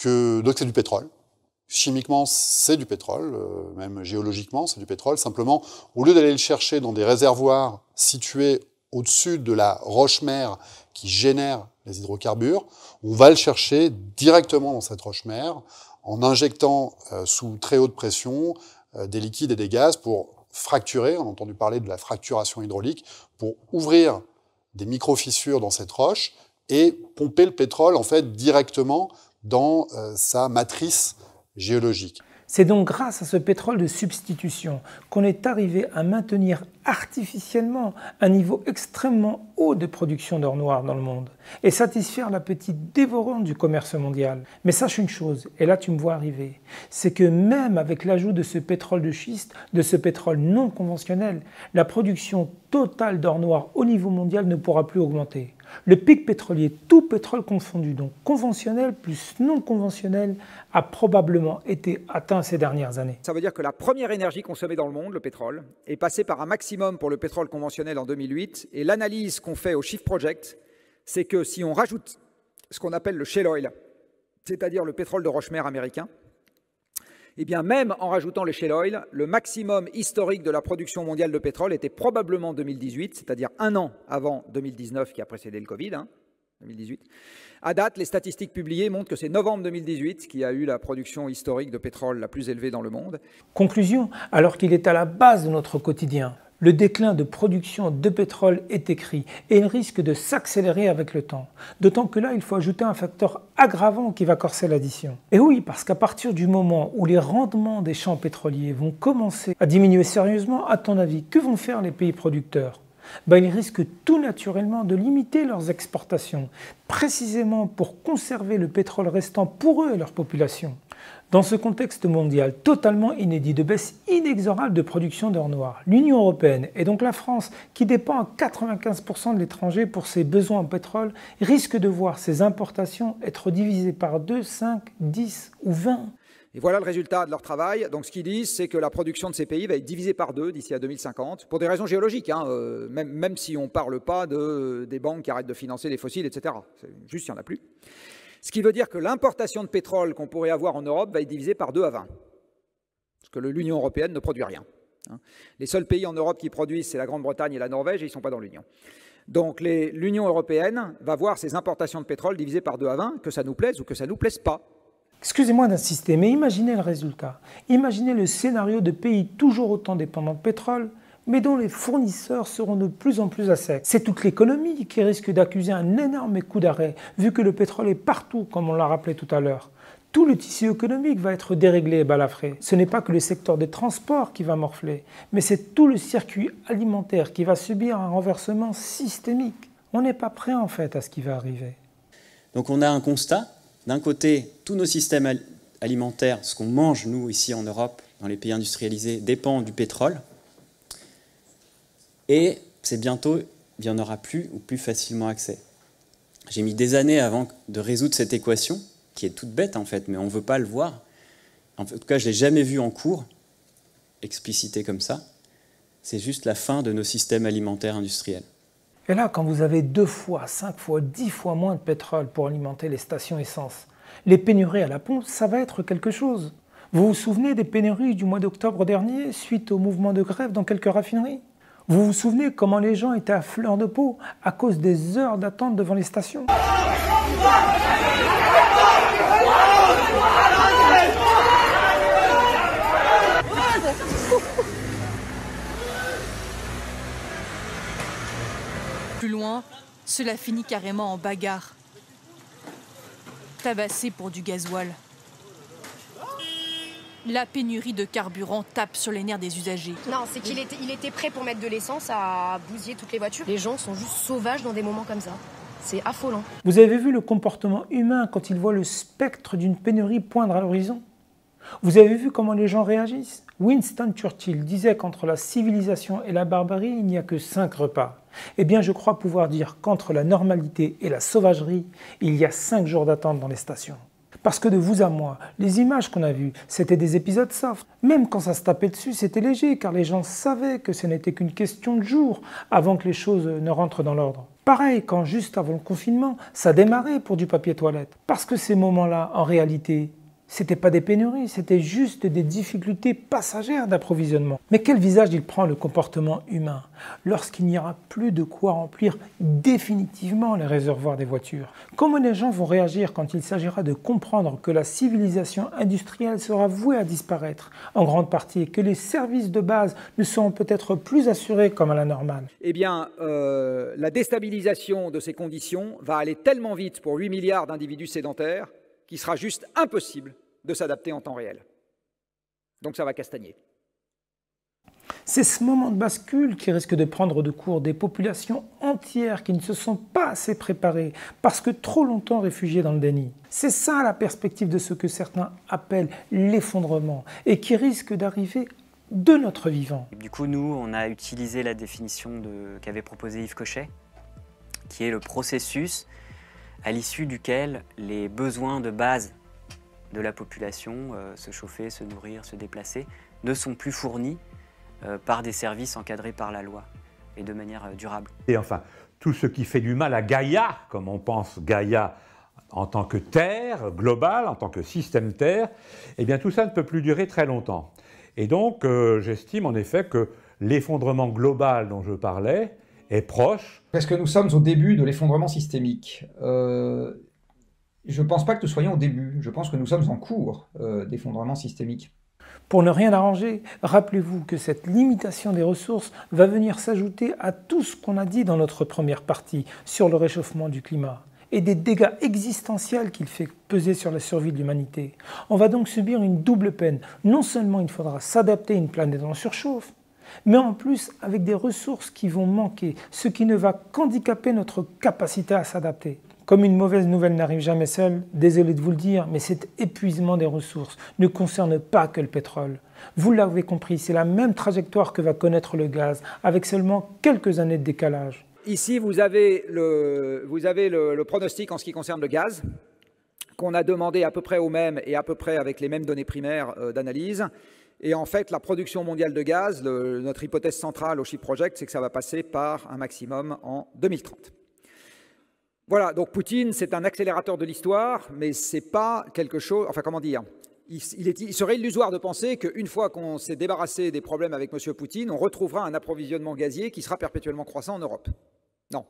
[SPEAKER 17] donc c'est du pétrole. Chimiquement, c'est du pétrole, même géologiquement, c'est du pétrole. Simplement, au lieu d'aller le chercher dans des réservoirs situés au-dessus de la roche-mère qui génère les hydrocarbures, on va le chercher directement dans cette roche-mère en injectant sous très haute pression des liquides et des gaz pour fracturer, on a entendu parler de la fracturation hydraulique, pour ouvrir des micro-fissures dans cette roche et pomper le pétrole en fait directement dans sa matrice géologique.
[SPEAKER 1] C'est donc grâce à ce pétrole de substitution qu'on est arrivé à maintenir artificiellement un niveau extrêmement haut de production d'or noir dans le monde et satisfaire l'appétit dévorant du commerce mondial. Mais sache une chose, et là tu me vois arriver, c'est que même avec l'ajout de ce pétrole de schiste, de ce pétrole non conventionnel, la production totale d'or noir au niveau mondial ne pourra plus augmenter. Le pic pétrolier, tout pétrole confondu, donc conventionnel plus non conventionnel, a probablement été atteint ces dernières années.
[SPEAKER 3] Ça veut dire que la première énergie consommée dans le monde, le pétrole, est passée par un maximum pour le pétrole conventionnel en 2008. Et l'analyse qu'on fait au Shift Project, c'est que si on rajoute ce qu'on appelle le shale oil, c'est-à-dire le pétrole de roche-mère américain, eh bien même en rajoutant le shale oil, le maximum historique de la production mondiale de pétrole était probablement 2018, c'est-à-dire un an avant 2019 qui a précédé le Covid, 2018. À date, les statistiques publiées montrent que c'est novembre 2018 qui a eu la production historique de pétrole la plus élevée dans le monde.
[SPEAKER 1] Conclusion, alors qu'il est à la base de notre quotidien, le déclin de production de pétrole est écrit et il risque de s'accélérer avec le temps. D'autant que là, il faut ajouter un facteur aggravant qui va corser l'addition. Et oui, parce qu'à partir du moment où les rendements des champs pétroliers vont commencer à diminuer sérieusement, à ton avis, que vont faire les pays producteurs ? Ils risquent tout naturellement de limiter leurs exportations, précisément pour conserver le pétrole restant pour eux et leur population. Dans ce contexte mondial totalement inédit de baisse inexorable de production d'or noir, l'Union européenne et donc la France, qui dépend à 95% de l'étranger pour ses besoins en pétrole, risque de voir ses importations être divisées par 2, 5, 10 ou 20.
[SPEAKER 3] Et voilà le résultat de leur travail. Donc ce qu'ils disent, c'est que la production de ces pays va être divisée par 2 d'ici à 2050, pour des raisons géologiques, même si on ne parle pas des banques qui arrêtent de financer les fossiles, etc. Juste, il n'y en a plus. Ce qui veut dire que l'importation de pétrole qu'on pourrait avoir en Europe va être divisée par 2 à 20. Parce que l'Union européenne ne produit rien. Les seuls pays en Europe qui produisent, c'est la Grande-Bretagne et la Norvège, et ils ne sont pas dans l'Union. Donc l'Union européenne va voir ses importations de pétrole divisées par 2 à 20, que ça nous plaise ou que ça ne nous plaise pas.
[SPEAKER 1] Excusez-moi d'insister, mais imaginez le résultat. Imaginez le scénario de pays toujours autant dépendants de pétrole, mais dont les fournisseurs seront de plus en plus à sec. C'est toute l'économie qui risque d'accuser un énorme coup d'arrêt, vu que le pétrole est partout, comme on l'a rappelé tout à l'heure. Tout le tissu économique va être déréglé et balafré. Ce n'est pas que le secteur des transports qui va morfler, mais c'est tout le circuit alimentaire qui va subir un renversement systémique. On n'est pas prêt en fait à ce qui va arriver.
[SPEAKER 6] Donc on a un constat. D'un côté, tous nos systèmes alimentaires, ce qu'on mange nous ici en Europe, dans les pays industrialisés, dépend du pétrole. Et c'est bientôt, il n'y en aura plus ou plus facilement accès. J'ai mis des années avant de résoudre cette équation, qui est toute bête en fait, mais on ne veut pas le voir. En tout cas, je ne l'ai jamais vu en cours, explicité comme ça. C'est juste la fin de nos systèmes alimentaires industriels.
[SPEAKER 1] Et là, quand vous avez 2 fois, 5 fois, 10 fois moins de pétrole pour alimenter les stations essence, les pénuries à la pompe, ça va être quelque chose. Vous vous souvenez des pénuries du mois d'octobre dernier suite au mouvement de grève dans quelques raffineries ? Vous vous souvenez comment les gens étaient à fleur de peau à cause des heures d'attente devant les stations ?
[SPEAKER 18] Plus loin, cela finit carrément en bagarre. Tabassé pour du gasoil. La pénurie de carburant tape sur les nerfs des usagers.
[SPEAKER 19] Non, c'est qu'il était prêt pour mettre de l'essence à bousiller toutes les voitures. Les gens sont juste sauvages dans des moments comme ça. C'est affolant.
[SPEAKER 1] Vous avez vu le comportement humain quand il voit le spectre d'une pénurie poindre à l'horizon? Vous avez vu comment les gens réagissent? Winston Churchill disait qu'entre la civilisation et la barbarie, il n'y a que 5 repas. Eh bien, je crois pouvoir dire qu'entre la normalité et la sauvagerie, il y a 5 jours d'attente dans les stations. Parce que de vous à moi, les images qu'on a vues, c'était des épisodes soft. Même quand ça se tapait dessus, c'était léger, car les gens savaient que ce n'était qu'une question de jours avant que les choses ne rentrent dans l'ordre. Pareil, quand juste avant le confinement, ça démarrait pour du papier toilette. Parce que ces moments-là, en réalité, c'était pas des pénuries, c'était juste des difficultés passagères d'approvisionnement. Mais quel visage il prend le comportement humain lorsqu'il n'y aura plus de quoi remplir définitivement les réservoirs des voitures? Comment les gens vont réagir quand il s'agira de comprendre que la civilisation industrielle sera vouée à disparaître en grande partie et que les services de base ne seront peut-être plus assurés comme à la normale?
[SPEAKER 3] Eh bien, la déstabilisation de ces conditions va aller tellement vite pour 8 milliards d'individus sédentaires qu'il sera juste impossible de s'adapter en temps réel. Donc ça va castagner.
[SPEAKER 1] C'est ce moment de bascule qui risque de prendre de court des populations entières qui ne se sont pas assez préparées parce que trop longtemps réfugiées dans le déni. C'est ça la perspective de ce que certains appellent l'effondrement et qui risque d'arriver de notre vivant.
[SPEAKER 6] Du coup, nous, on a utilisé la définition qu'avait proposée Yves Cochet, qui est le processus à l'issue duquel les besoins de base de la population, se chauffer, se nourrir, se déplacer, ne sont plus fournis par des services encadrés par la loi et de manière durable.
[SPEAKER 20] Et enfin, tout ce qui fait du mal à Gaïa, comme on pense Gaïa en tant que terre globale, en tant que système terre, eh bien tout ça ne peut plus durer très longtemps. Et donc, j'estime en effet que l'effondrement global dont je parlais est proche.
[SPEAKER 21] Parce que nous sommes au début de l'effondrement systémique. Je ne pense pas que nous soyons au début. Je pense que nous sommes en cours d'effondrement systémique.
[SPEAKER 1] Pour ne rien arranger, rappelez-vous que cette limitation des ressources va venir s'ajouter à tout ce qu'on a dit dans notre première partie sur le réchauffement du climat et des dégâts existentiels qu'il fait peser sur la survie de l'humanité. On va donc subir une double peine. Non seulement il faudra s'adapter à une planète en surchauffe, mais en plus avec des ressources qui vont manquer, ce qui ne va qu'handicaper notre capacité à s'adapter. Comme une mauvaise nouvelle n'arrive jamais seule, désolé de vous le dire, mais cet épuisement des ressources ne concerne pas que le pétrole. Vous l'avez compris, c'est la même trajectoire que va connaître le gaz, avec seulement quelques années de décalage.
[SPEAKER 3] Ici, vous avez le pronostic en ce qui concerne le gaz, qu'on a demandé à peu près au même et à peu près avec les mêmes données primaires d'analyse. Et en fait, la production mondiale de gaz, notre hypothèse centrale au Ship Project, c'est que ça va passer par un maximum en 2030. Voilà, donc Poutine, c'est un accélérateur de l'histoire, mais c'est pas quelque chose... Enfin, comment dire, il serait illusoire de penser qu'une fois qu'on s'est débarrassé des problèmes avec M. Poutine, on retrouvera un approvisionnement gazier qui sera perpétuellement croissant en Europe. Non.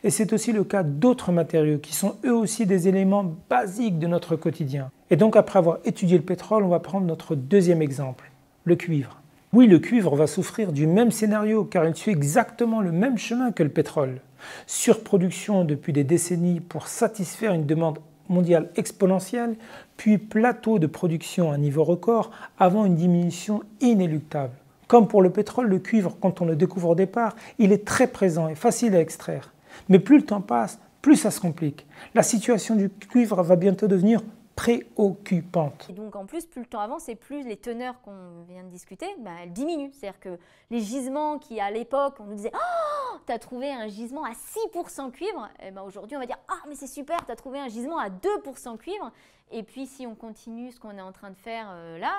[SPEAKER 1] Et c'est aussi le cas d'autres matériaux qui sont eux aussi des éléments basiques de notre quotidien. Et donc après avoir étudié le pétrole, on va prendre notre deuxième exemple, le cuivre. Oui, le cuivre va souffrir du même scénario car il suit exactement le même chemin que le pétrole. Surproduction depuis des décennies pour satisfaire une demande mondiale exponentielle, puis plateau de production à niveau record avant une diminution inéluctable. Comme pour le pétrole, le cuivre, quand on le découvre au départ, il est très présent et facile à extraire. Mais plus le temps passe, plus ça se complique. La situation du cuivre va bientôt devenir préoccupante.
[SPEAKER 22] Et donc en plus, plus le temps avance et plus les teneurs qu'on vient de discuter, elles diminuent. C'est-à-dire que les gisements qui à l'époque, on nous disait « Oh, tu as trouvé un gisement à 6% cuivre », aujourd'hui on va dire « Ah, mais c'est super, tu as trouvé un gisement à 2% cuivre ». Et puis si on continue ce qu'on est en train de faire là,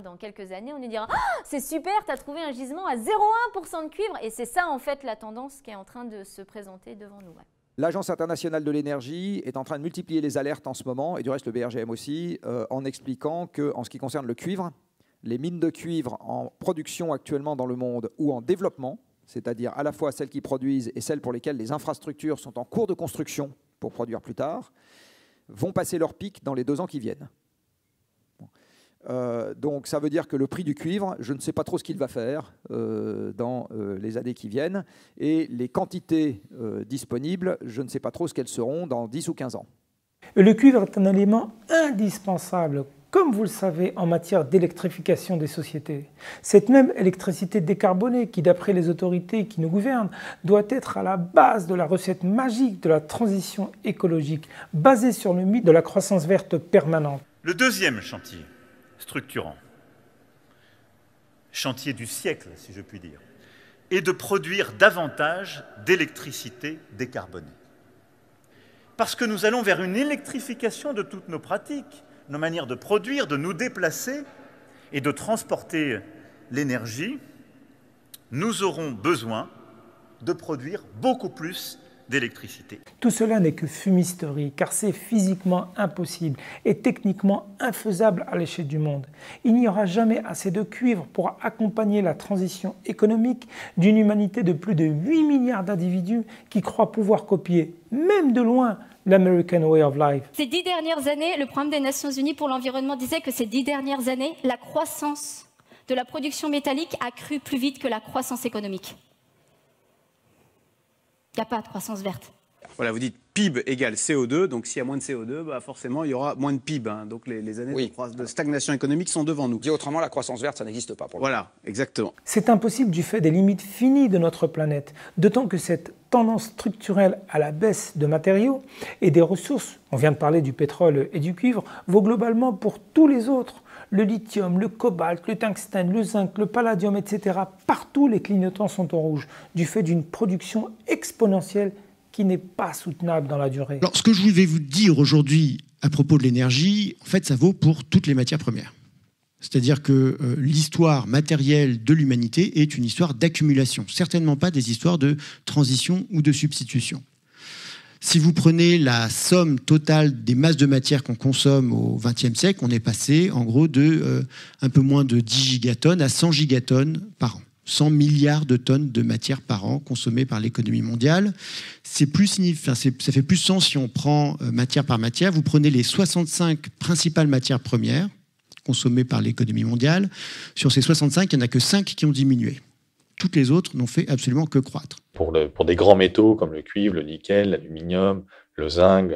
[SPEAKER 22] dans quelques années, on nous dira « Ah, c'est super, tu as trouvé un gisement à 0,1% de cuivre ». Et c'est ça en fait la tendance qui est en train de se présenter devant nous. Ouais.
[SPEAKER 3] L'Agence internationale de l'énergie est en train de multiplier les alertes en ce moment, et du reste le BRGM aussi, en expliquant qu'en ce qui concerne le cuivre, les mines de cuivre en production actuellement dans le monde ou en développement, c'est-à-dire à la fois celles qui produisent et celles pour lesquelles les infrastructures sont en cours de construction pour produire plus tard, vont passer leur pic dans les 2 ans qui viennent. Donc ça veut dire que le prix du cuivre, je ne sais pas trop ce qu'il va faire dans les années qui viennent, et les quantités disponibles, je ne sais pas trop ce qu'elles seront dans 10 ou 15 ans.
[SPEAKER 1] Le cuivre est un élément indispensable comme vous le savez, en matière d'électrification des sociétés. Cette même électricité décarbonée qui, d'après les autorités qui nous gouvernent, doit être à la base de la recette magique de la transition écologique, basée sur le mythe de la croissance verte permanente.
[SPEAKER 4] Le deuxième chantier structurant, chantier du siècle, si je puis dire, est de produire davantage d'électricité décarbonée. Parce que nous allons vers une électrification de toutes nos pratiques, nos manières de produire, de nous déplacer et de transporter l'énergie, nous aurons besoin de produire beaucoup plus d'électricité.
[SPEAKER 1] Tout cela n'est que fumisterie, car c'est physiquement impossible et techniquement infaisable à l'échelle du monde. Il n'y aura jamais assez de cuivre pour accompagner la transition économique d'une humanité de plus de 8 milliards d'individus qui croient pouvoir copier, même de loin, l'American Way of Life.
[SPEAKER 19] Ces 10 dernières années, le programme des Nations Unies pour l'environnement disait que ces 10 dernières années, la croissance de la production métallique a cru plus vite que la croissance économique. Il n'y a pas de croissance verte.
[SPEAKER 12] Voilà, vous dites PIB égale CO2, donc s'il y a moins de CO2, bah forcément il y aura moins de PIB. Hein. Donc les années de stagnation économique sont devant nous.
[SPEAKER 11] Dit autrement, la croissance verte, ça n'existe pas pour le
[SPEAKER 12] Voilà, exactement.
[SPEAKER 1] C'est impossible du fait des limites finies de notre planète, d'autant que cette tendance structurelle à la baisse de matériaux et des ressources, on vient de parler du pétrole et du cuivre, vaut globalement pour tous les autres. Le lithium, le cobalt, le tungstène, le zinc, le palladium, etc. Partout, les clignotants sont au rouge, du fait d'une production exponentielle qui n'est pas soutenable dans la durée.
[SPEAKER 10] Alors, ce que je vais vous dire aujourd'hui à propos de l'énergie, en fait, ça vaut pour toutes les matières premières. C'est-à-dire que l'histoire matérielle de l'humanité est une histoire d'accumulation, certainement pas des histoires de transition ou de substitution. Si vous prenez la somme totale des masses de matière qu'on consomme au XXe siècle, on est passé en gros de un peu moins de 10 gigatonnes à 100 gigatonnes par an. 100 milliards de tonnes de matière par an consommées par l'économie mondiale. Ça fait plus sens si on prend matière par matière. Vous prenez les 65 principales matières premières consommées par l'économie mondiale. Sur ces 65, il n'y en a que 5 qui ont diminué. Toutes les autres n'ont fait absolument que croître.
[SPEAKER 23] Pour des grands métaux comme le cuivre, le nickel, l'aluminium, le zinc,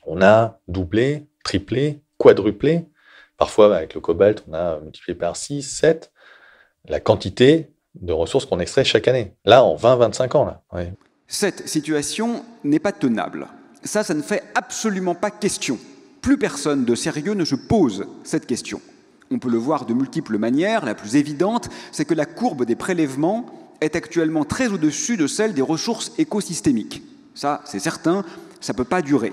[SPEAKER 23] on a doublé, triplé, quadruplé. Parfois, avec le cobalt, on a multiplié par 6, 7 la quantité de ressources qu'on extrait chaque année. Là, en 20-25 ans. Là. Ouais.
[SPEAKER 24] Cette situation n'est pas tenable. Ça ne fait absolument pas question. Plus personne de sérieux ne se pose cette question. On peut le voir de multiples manières. La plus évidente, c'est que la courbe des prélèvements est actuellement très au-dessus de celle des ressources écosystémiques. Ça, c'est certain, ça ne peut pas durer.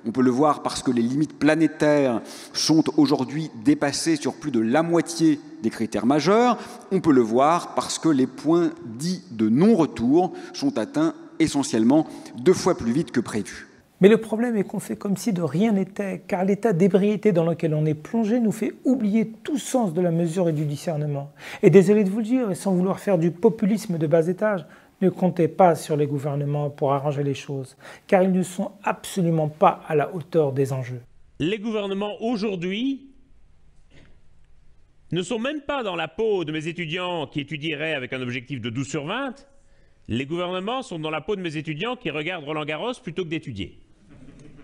[SPEAKER 24] On peut le voir parce que les limites planétaires sont aujourd'hui dépassées sur plus de la moitié des critères majeurs. On peut le voir parce que les points dits de non-retour sont atteints essentiellement 2 fois plus vite que prévu.
[SPEAKER 1] Mais le problème est qu'on fait comme si de rien n'était, car l'état d'ébriété dans lequel on est plongé nous fait oublier tout sens de la mesure et du discernement. Et désolé de vous le dire, et sans vouloir faire du populisme de bas étage, ne comptez pas sur les gouvernements pour arranger les choses, car ils ne sont absolument pas à la hauteur des enjeux.
[SPEAKER 25] Les gouvernements aujourd'hui ne sont même pas dans la peau de mes étudiants qui étudieraient avec un objectif de 12 sur 20. Les gouvernements sont dans la peau de mes étudiants qui regardent Roland-Garros plutôt que d'étudier.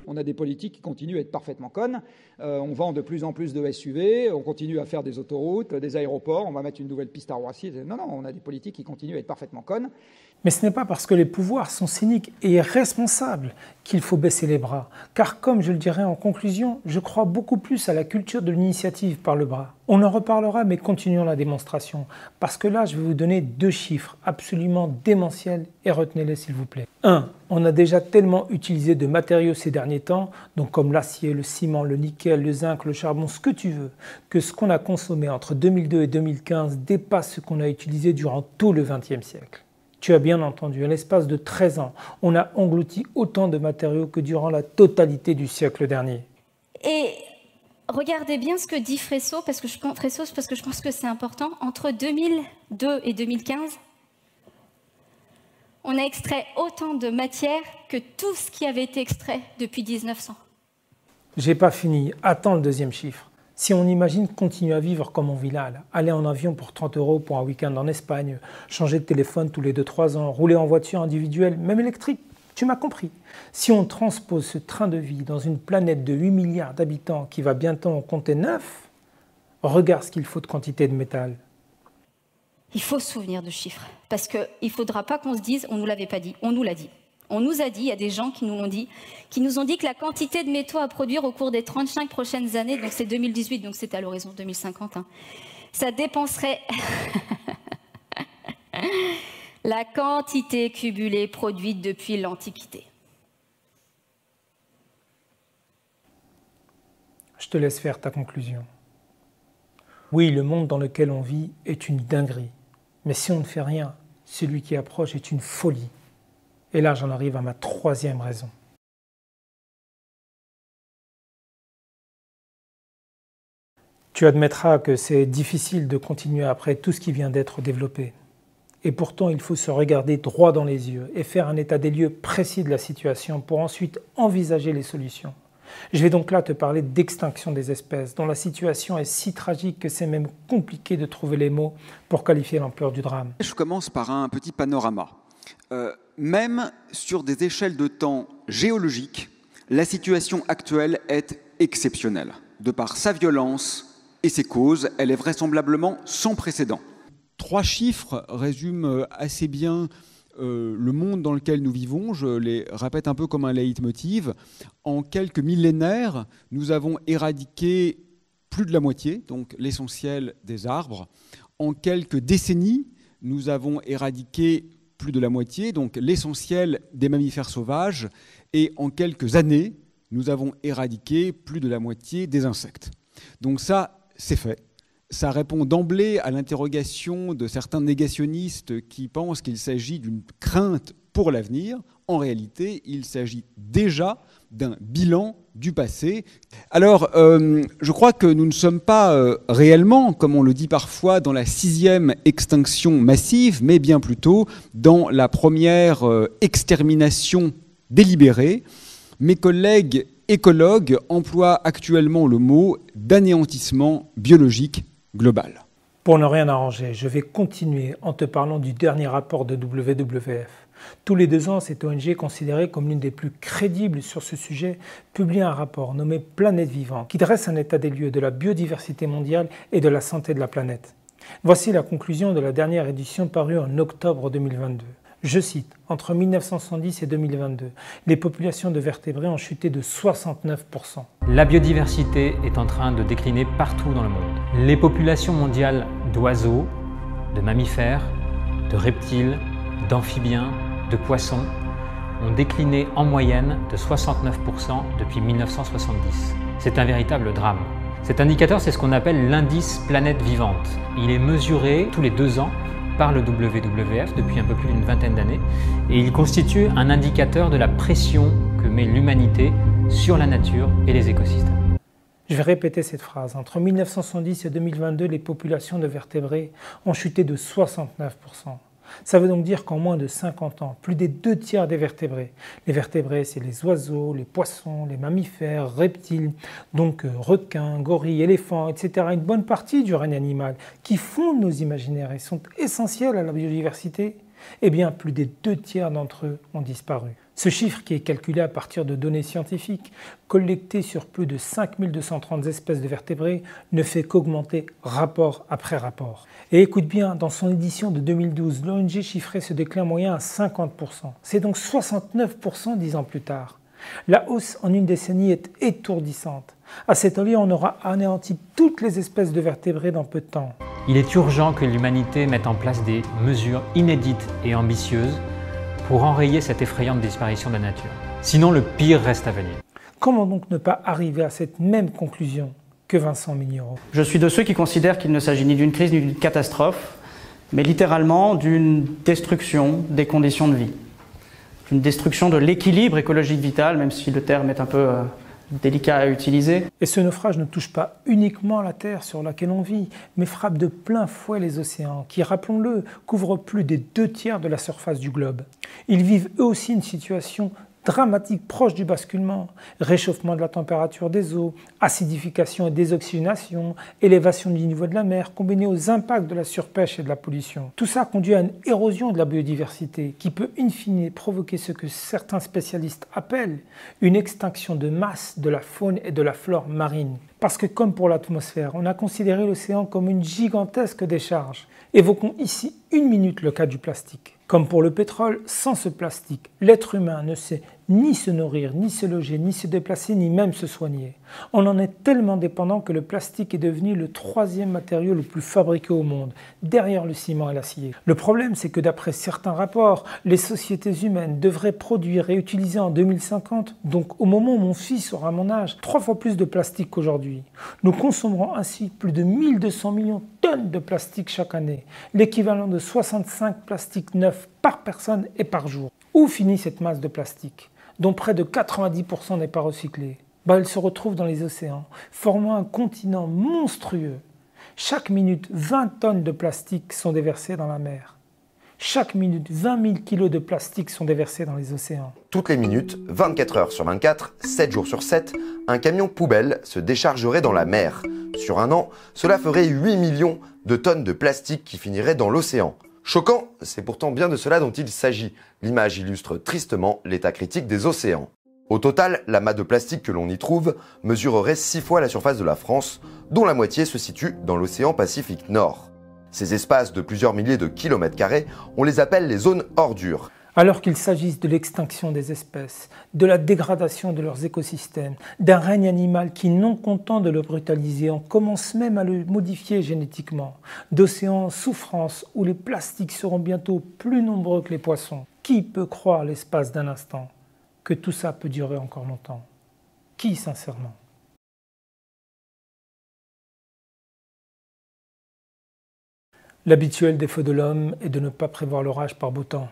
[SPEAKER 26] On a des politiques qui continuent à être parfaitement connes. On vend de plus en plus de SUV, on continue à faire des autoroutes, des aéroports, on va mettre une nouvelle piste à Roissy. Non, on a des politiques qui continuent à être parfaitement connes.
[SPEAKER 1] Mais ce n'est pas parce que les pouvoirs sont cyniques et irresponsables qu'il faut baisser les bras. Car comme je le dirais en conclusion, je crois beaucoup plus à la culture de l'initiative par le bras. On en reparlera, mais continuons la démonstration. Parce que là, je vais vous donner 2 chiffres absolument démentiels et retenez-les s'il vous plaît. 1. On a déjà tellement utilisé de matériaux ces derniers temps, donc comme l'acier, le ciment, le nickel, le zinc, le charbon, ce que tu veux, que ce qu'on a consommé entre 2002 et 2015 dépasse ce qu'on a utilisé durant tout le XXe siècle. Tu as bien entendu, à l'espace de 13 ans, on a englouti autant de matériaux que durant la totalité du siècle dernier.
[SPEAKER 19] Et regardez bien ce que dit Fresso, parce que je pense que c'est important. Entre 2002 et 2015, on a extrait autant de matière que tout ce qui avait été extrait depuis 1900.
[SPEAKER 1] J'ai pas fini, attends le 2e chiffre. Si on imagine continuer à vivre comme on vit là, aller en avion pour 30 € pour un week-end en Espagne, changer de téléphone tous les 2-3 ans, rouler en voiture individuelle, même électrique, Tu m'as compris. Si on transpose ce train de vie dans une planète de 8 milliards d'habitants qui va bientôt en compter 9, regarde ce qu'il faut de quantité de métal.
[SPEAKER 19] Il faut se souvenir de chiffres, parce qu'il ne faudra pas qu'on se dise « on ne nous l'avait pas dit », on nous l'a dit. On nous a dit, il y a des gens qui nous l'ont dit, qui nous ont dit que la quantité de métaux à produire au cours des 35 prochaines années, donc c'est 2018, donc c'est à l'horizon 2050, hein, ça dépenserait la quantité cumulée produite depuis l'Antiquité.
[SPEAKER 1] Je te laisse faire ta conclusion. Oui, le monde dans lequel on vit est une dinguerie. Mais si on ne fait rien, celui qui approche est une folie. Et là, j'en arrive à ma troisième raison. Tu admettras que c'est difficile de continuer après tout ce qui vient d'être développé. Et pourtant, il faut se regarder droit dans les yeux et faire un état des lieux précis de la situation pour ensuite envisager les solutions. Je vais donc là te parler d'extinction des espèces, dont la situation est si tragique que c'est même compliqué de trouver les mots pour qualifier l'ampleur du drame.
[SPEAKER 24] Je commence par un petit panorama. Même sur des échelles de temps géologiques, la situation actuelle est exceptionnelle. De par sa violence et ses causes, elle est vraisemblablement sans précédent.
[SPEAKER 2] 3 chiffres résument assez bien le monde dans lequel nous vivons. Je les répète un peu comme un leitmotiv. En quelques millénaires, nous avons éradiqué plus de la moitié, donc l'essentiel des arbres. En quelques décennies, nous avons éradiqué plus de la moitié, donc l'essentiel des mammifères sauvages. Et en quelques années, nous avons éradiqué plus de la moitié des insectes. Donc ça, c'est fait. Ça répond d'emblée à l'interrogation de certains négationnistes qui pensent qu'il s'agit d'une crainte pour l'avenir. En réalité, il s'agit déjà d'un bilan du passé. Alors, je crois que nous ne sommes pas réellement, comme on le dit parfois, dans la 6e extinction massive, mais bien plutôt dans la première extermination délibérée. Mes collègues écologues emploient actuellement le mot d'anéantissement biologique global.
[SPEAKER 1] Pour ne rien arranger, je vais continuer en te parlant du dernier rapport de WWF. Tous les 2 ans, cette ONG, considérée comme l'une des plus crédibles sur ce sujet, publie un rapport nommé Planète Vivante, qui dresse un état des lieux de la biodiversité mondiale et de la santé de la planète. Voici la conclusion de la dernière édition parue en octobre 2022. Je cite, « Entre 1970 et 2022, les populations de vertébrés ont chuté de 69%.
[SPEAKER 5] La biodiversité est en train de décliner partout dans le monde. Les populations mondiales d'oiseaux, de mammifères, de reptiles, d'amphibiens, de poissons ont décliné en moyenne de 69% depuis 1970. C'est un véritable drame. Cet indicateur, c'est ce qu'on appelle l'indice planète vivante. Il est mesuré tous les 2 ans par le WWF depuis un peu plus d'une vingtaine d'années et il constitue un indicateur de la pression que met l'humanité sur la nature et les écosystèmes.
[SPEAKER 1] Je vais répéter cette phrase. Entre 1970 et 2022, les populations de vertébrés ont chuté de 69%. Ça veut donc dire qu'en moins de 50 ans, plus des 2/3 des vertébrés. Les vertébrés, c'est les oiseaux, les poissons, les mammifères, reptiles, donc requins, gorilles, éléphants, etc. Une bonne partie du règne animal qui fondent nos imaginaires et sont essentiels à la biodiversité. Eh bien, plus des 2/3 d'entre eux ont disparu. Ce chiffre, qui est calculé à partir de données scientifiques, collectées sur plus de 5230 espèces de vertébrés, ne fait qu'augmenter rapport après rapport. Et écoute bien, dans son édition de 2012, l'ONG chiffrait ce déclin moyen à 50%. C'est donc 69% 10 ans plus tard. La hausse en une décennie est étourdissante. À cet avis, on aura anéanti toutes les espèces de vertébrés dans peu de temps.
[SPEAKER 5] Il est urgent que l'humanité mette en place des mesures inédites et ambitieuses pour enrayer cette effrayante disparition de la nature. Sinon, le pire reste à venir.
[SPEAKER 1] Comment donc ne pas arriver à cette même conclusion que Vincent Mignereau?
[SPEAKER 16] Je suis de ceux qui considèrent qu'il ne s'agit ni d'une crise ni d'une catastrophe, mais littéralement d'une destruction des conditions de vie. D'une destruction de l'équilibre écologique vital, même si le terme est un peu délicat à utiliser.
[SPEAKER 1] Et ce naufrage ne touche pas uniquement la Terre sur laquelle on vit, mais frappe de plein fouet les océans, qui, rappelons-le, couvrent plus des 2/3 de la surface du globe. Ils vivent eux aussi une situation dramatique proche du basculement, réchauffement de la température des eaux, acidification et désoxygénation, élévation du niveau de la mer, combiné aux impacts de la surpêche et de la pollution. Tout ça conduit à une érosion de la biodiversité qui peut in fine provoquer ce que certains spécialistes appellent une extinction de masse de la faune et de la flore marine. Parce que comme pour l'atmosphère, on a considéré l'océan comme une gigantesque décharge. Évoquons ici une minute le cas du plastique. Comme pour le pétrole, sans ce plastique, l'être humain ne sait ni se nourrir, ni se loger, ni se déplacer, ni même se soigner. On en est tellement dépendant que le plastique est devenu le 3e matériau le plus fabriqué au monde, derrière le ciment et l'acier. Le problème, c'est que d'après certains rapports, les sociétés humaines devraient produire et utiliser en 2050, donc au moment où mon fils aura mon âge, 3 fois plus de plastique qu'aujourd'hui. Nous consommerons ainsi plus de 1200 millions de tonnes de plastique chaque année, l'équivalent de 65 plastiques neufs par personne et par jour. Où finit cette masse de plastique, dont près de 90% n'est pas recyclé? Elle se retrouve dans les océans, formant un continent monstrueux. Chaque minute, 20 tonnes de plastique sont déversées dans la mer. Chaque minute, 20 000 kilos de plastique sont déversés dans les océans.
[SPEAKER 7] Toutes les minutes, 24 heures sur 24, 7 jours sur 7, un camion poubelle se déchargerait dans la mer. Sur un an, cela ferait 8 millions de tonnes de plastique qui finiraient dans l'océan. Choquant, c'est pourtant bien de cela dont il s'agit. L'image illustre tristement l'état critique des océans. Au total, l'amas de plastique que l'on y trouve mesurerait 6 fois la surface de la France, dont la moitié se situe dans l'océan Pacifique Nord. Ces espaces de plusieurs milliers de kilomètres carrés, on les appelle les zones ordures.
[SPEAKER 1] Alors qu'il s'agisse de l'extinction des espèces, de la dégradation de leurs écosystèmes, d'un règne animal qui, non content de le brutaliser, on commence même à le modifier génétiquement, d'océans en souffrance où les plastiques seront bientôt plus nombreux que les poissons. Qui peut croire l'espace d'un instant que tout ça peut durer encore longtemps? Qui, sincèrement? L'habituel défaut de l'homme est de ne pas prévoir l'orage par beau temps.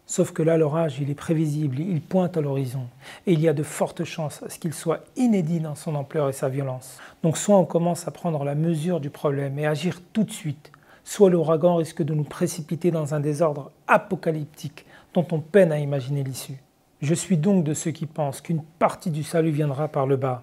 [SPEAKER 1] Sauf que là, l'orage, il est prévisible, il pointe à l'horizon. Et il y a de fortes chances à ce qu'il soit inédit dans son ampleur et sa violence. Donc soit on commence à prendre la mesure du problème et agir tout de suite, soit l'ouragan risque de nous précipiter dans un désordre apocalyptique dont on peine à imaginer l'issue. Je suis donc de ceux qui pensent qu'une partie du salut viendra par le bas.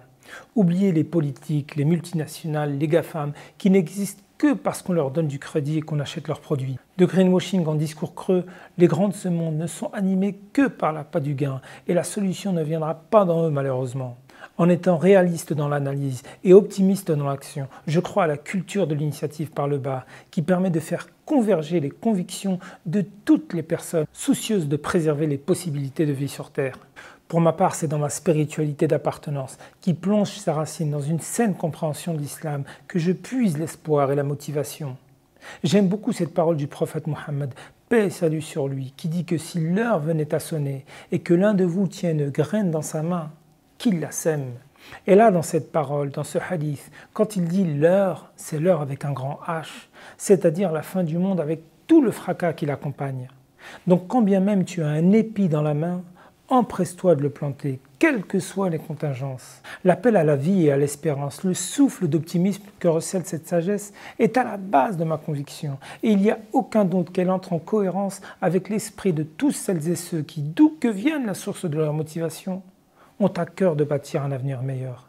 [SPEAKER 1] Oubliez les politiques, les multinationales, les GAFAM, qui n'existent que parce qu'on leur donne du crédit et qu'on achète leurs produits. De greenwashing en discours creux, les grands de ce monde ne sont animés que par l'appât du gain et la solution ne viendra pas dans eux malheureusement. En étant réaliste dans l'analyse et optimiste dans l'action, je crois à la culture de l'initiative par le bas qui permet de faire converger les convictions de toutes les personnes soucieuses de préserver les possibilités de vie sur Terre. Pour ma part, c'est dans ma spiritualité d'appartenance, qui plonge sa racine dans une saine compréhension de l'islam, que je puise l'espoir et la motivation. J'aime beaucoup cette parole du prophète Mohammed, paix et salut sur lui, qui dit que si l'heure venait à sonner et que l'un de vous tient une graine dans sa main, qu'il la sème. Et là, dans cette parole, dans ce hadith, quand il dit l'heure, c'est l'heure avec un grand H, c'est-à-dire la fin du monde avec tout le fracas qui l'accompagne. Donc quand bien même tu as un épi dans la main, empresse-toi de le planter, quelles que soient les contingences. L'appel à la vie et à l'espérance, le souffle d'optimisme que recèle cette sagesse est à la base de ma conviction. Et il n'y a aucun doute qu'elle entre en cohérence avec l'esprit de tous celles et ceux qui, d'où que vienne la source de leur motivation, ont à cœur de bâtir un avenir meilleur.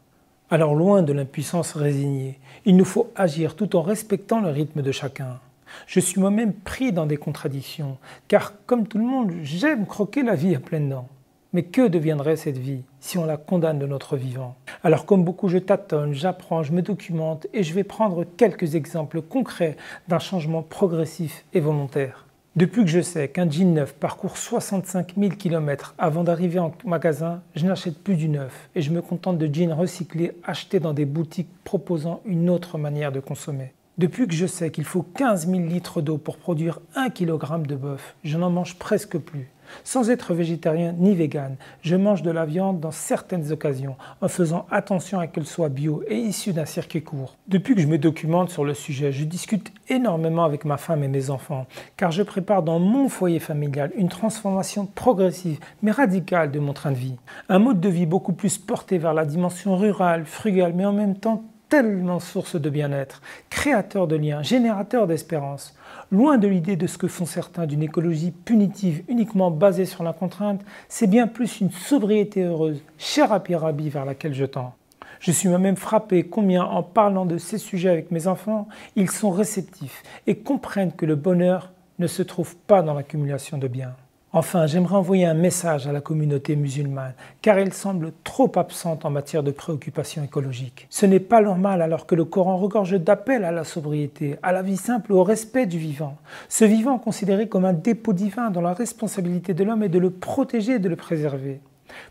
[SPEAKER 1] Alors loin de l'impuissance résignée, il nous faut agir tout en respectant le rythme de chacun. Je suis moi-même pris dans des contradictions, car comme tout le monde, j'aime croquer la vie à pleines dents. Mais que deviendrait cette vie si on la condamne de notre vivant? Alors comme beaucoup, je tâtonne, j'apprends, je me documente et je vais prendre quelques exemples concrets d'un changement progressif et volontaire. Depuis que je sais qu'un jean neuf parcourt 65 000 km avant d'arriver en magasin, je n'achète plus du neuf et je me contente de jeans recyclés achetés dans des boutiques proposant une autre manière de consommer. Depuis que je sais qu'il faut 15 000 litres d'eau pour produire 1 kg de bœuf, je n'en mange presque plus. Sans être végétarien ni vegan, je mange de la viande dans certaines occasions, en faisant attention à qu'elle soit bio et issue d'un circuit court. Depuis que je me documente sur le sujet, je discute énormément avec ma femme et mes enfants, car je prépare dans mon foyer familial une transformation progressive mais radicale de mon train de vie. Un mode de vie beaucoup plus porté vers la dimension rurale, frugale, mais en même temps tellement source de bien-être, créateur de liens, générateur d'espérance. Loin de l'idée de ce que font certains d'une écologie punitive uniquement basée sur la contrainte, c'est bien plus une sobriété heureuse, chère à Pierre Rabhi, vers laquelle je tends. Je suis moi-même frappé combien, en parlant de ces sujets avec mes enfants, ils sont réceptifs et comprennent que le bonheur ne se trouve pas dans l'accumulation de biens. Enfin, j'aimerais envoyer un message à la communauté musulmane, car elle semble trop absente en matière de préoccupation écologique. Ce n'est pas normal alors que le Coran regorge d'appels à la sobriété, à la vie simple, au respect du vivant. Ce vivant considéré comme un dépôt divin dont la responsabilité de l'homme est de le protéger et de le préserver.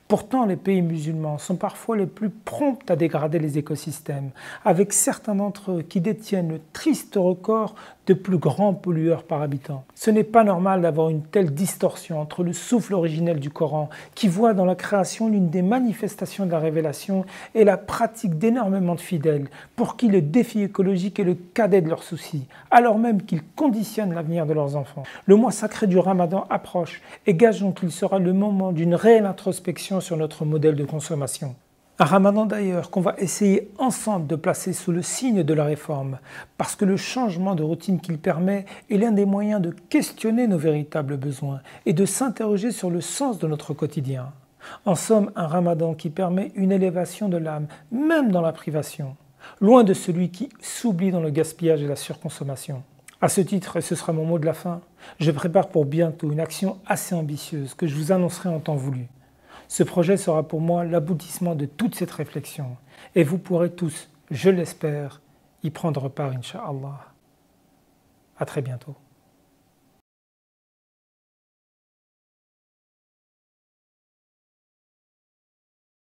[SPEAKER 1] Pourtant, les pays musulmans sont parfois les plus prompts à dégrader les écosystèmes, avec certains d'entre eux qui détiennent le triste record de plus grands pollueurs par habitant. Ce n'est pas normal d'avoir une telle distorsion entre le souffle originel du Coran, qui voit dans la création l'une des manifestations de la révélation, et la pratique d'énormément de fidèles, pour qui le défi écologique est le cadet de leurs soucis, alors même qu'ils conditionnent l'avenir de leurs enfants. Le mois sacré du Ramadan approche, et gageons qu'il sera le moment d'une réelle introspection sur notre modèle de consommation. Un Ramadan d'ailleurs qu'on va essayer ensemble de placer sous le signe de la réforme, parce que le changement de routine qu'il permet est l'un des moyens de questionner nos véritables besoins et de s'interroger sur le sens de notre quotidien. En somme, un Ramadan qui permet une élévation de l'âme, même dans la privation, loin de celui qui s'oublie dans le gaspillage et la surconsommation. À ce titre, et ce sera mon mot de la fin, je prépare pour bientôt une action assez ambitieuse que je vous annoncerai en temps voulu. Ce projet sera pour moi l'aboutissement de toute cette réflexion et vous pourrez tous, je l'espère, y prendre part, Inch'Allah. À très bientôt.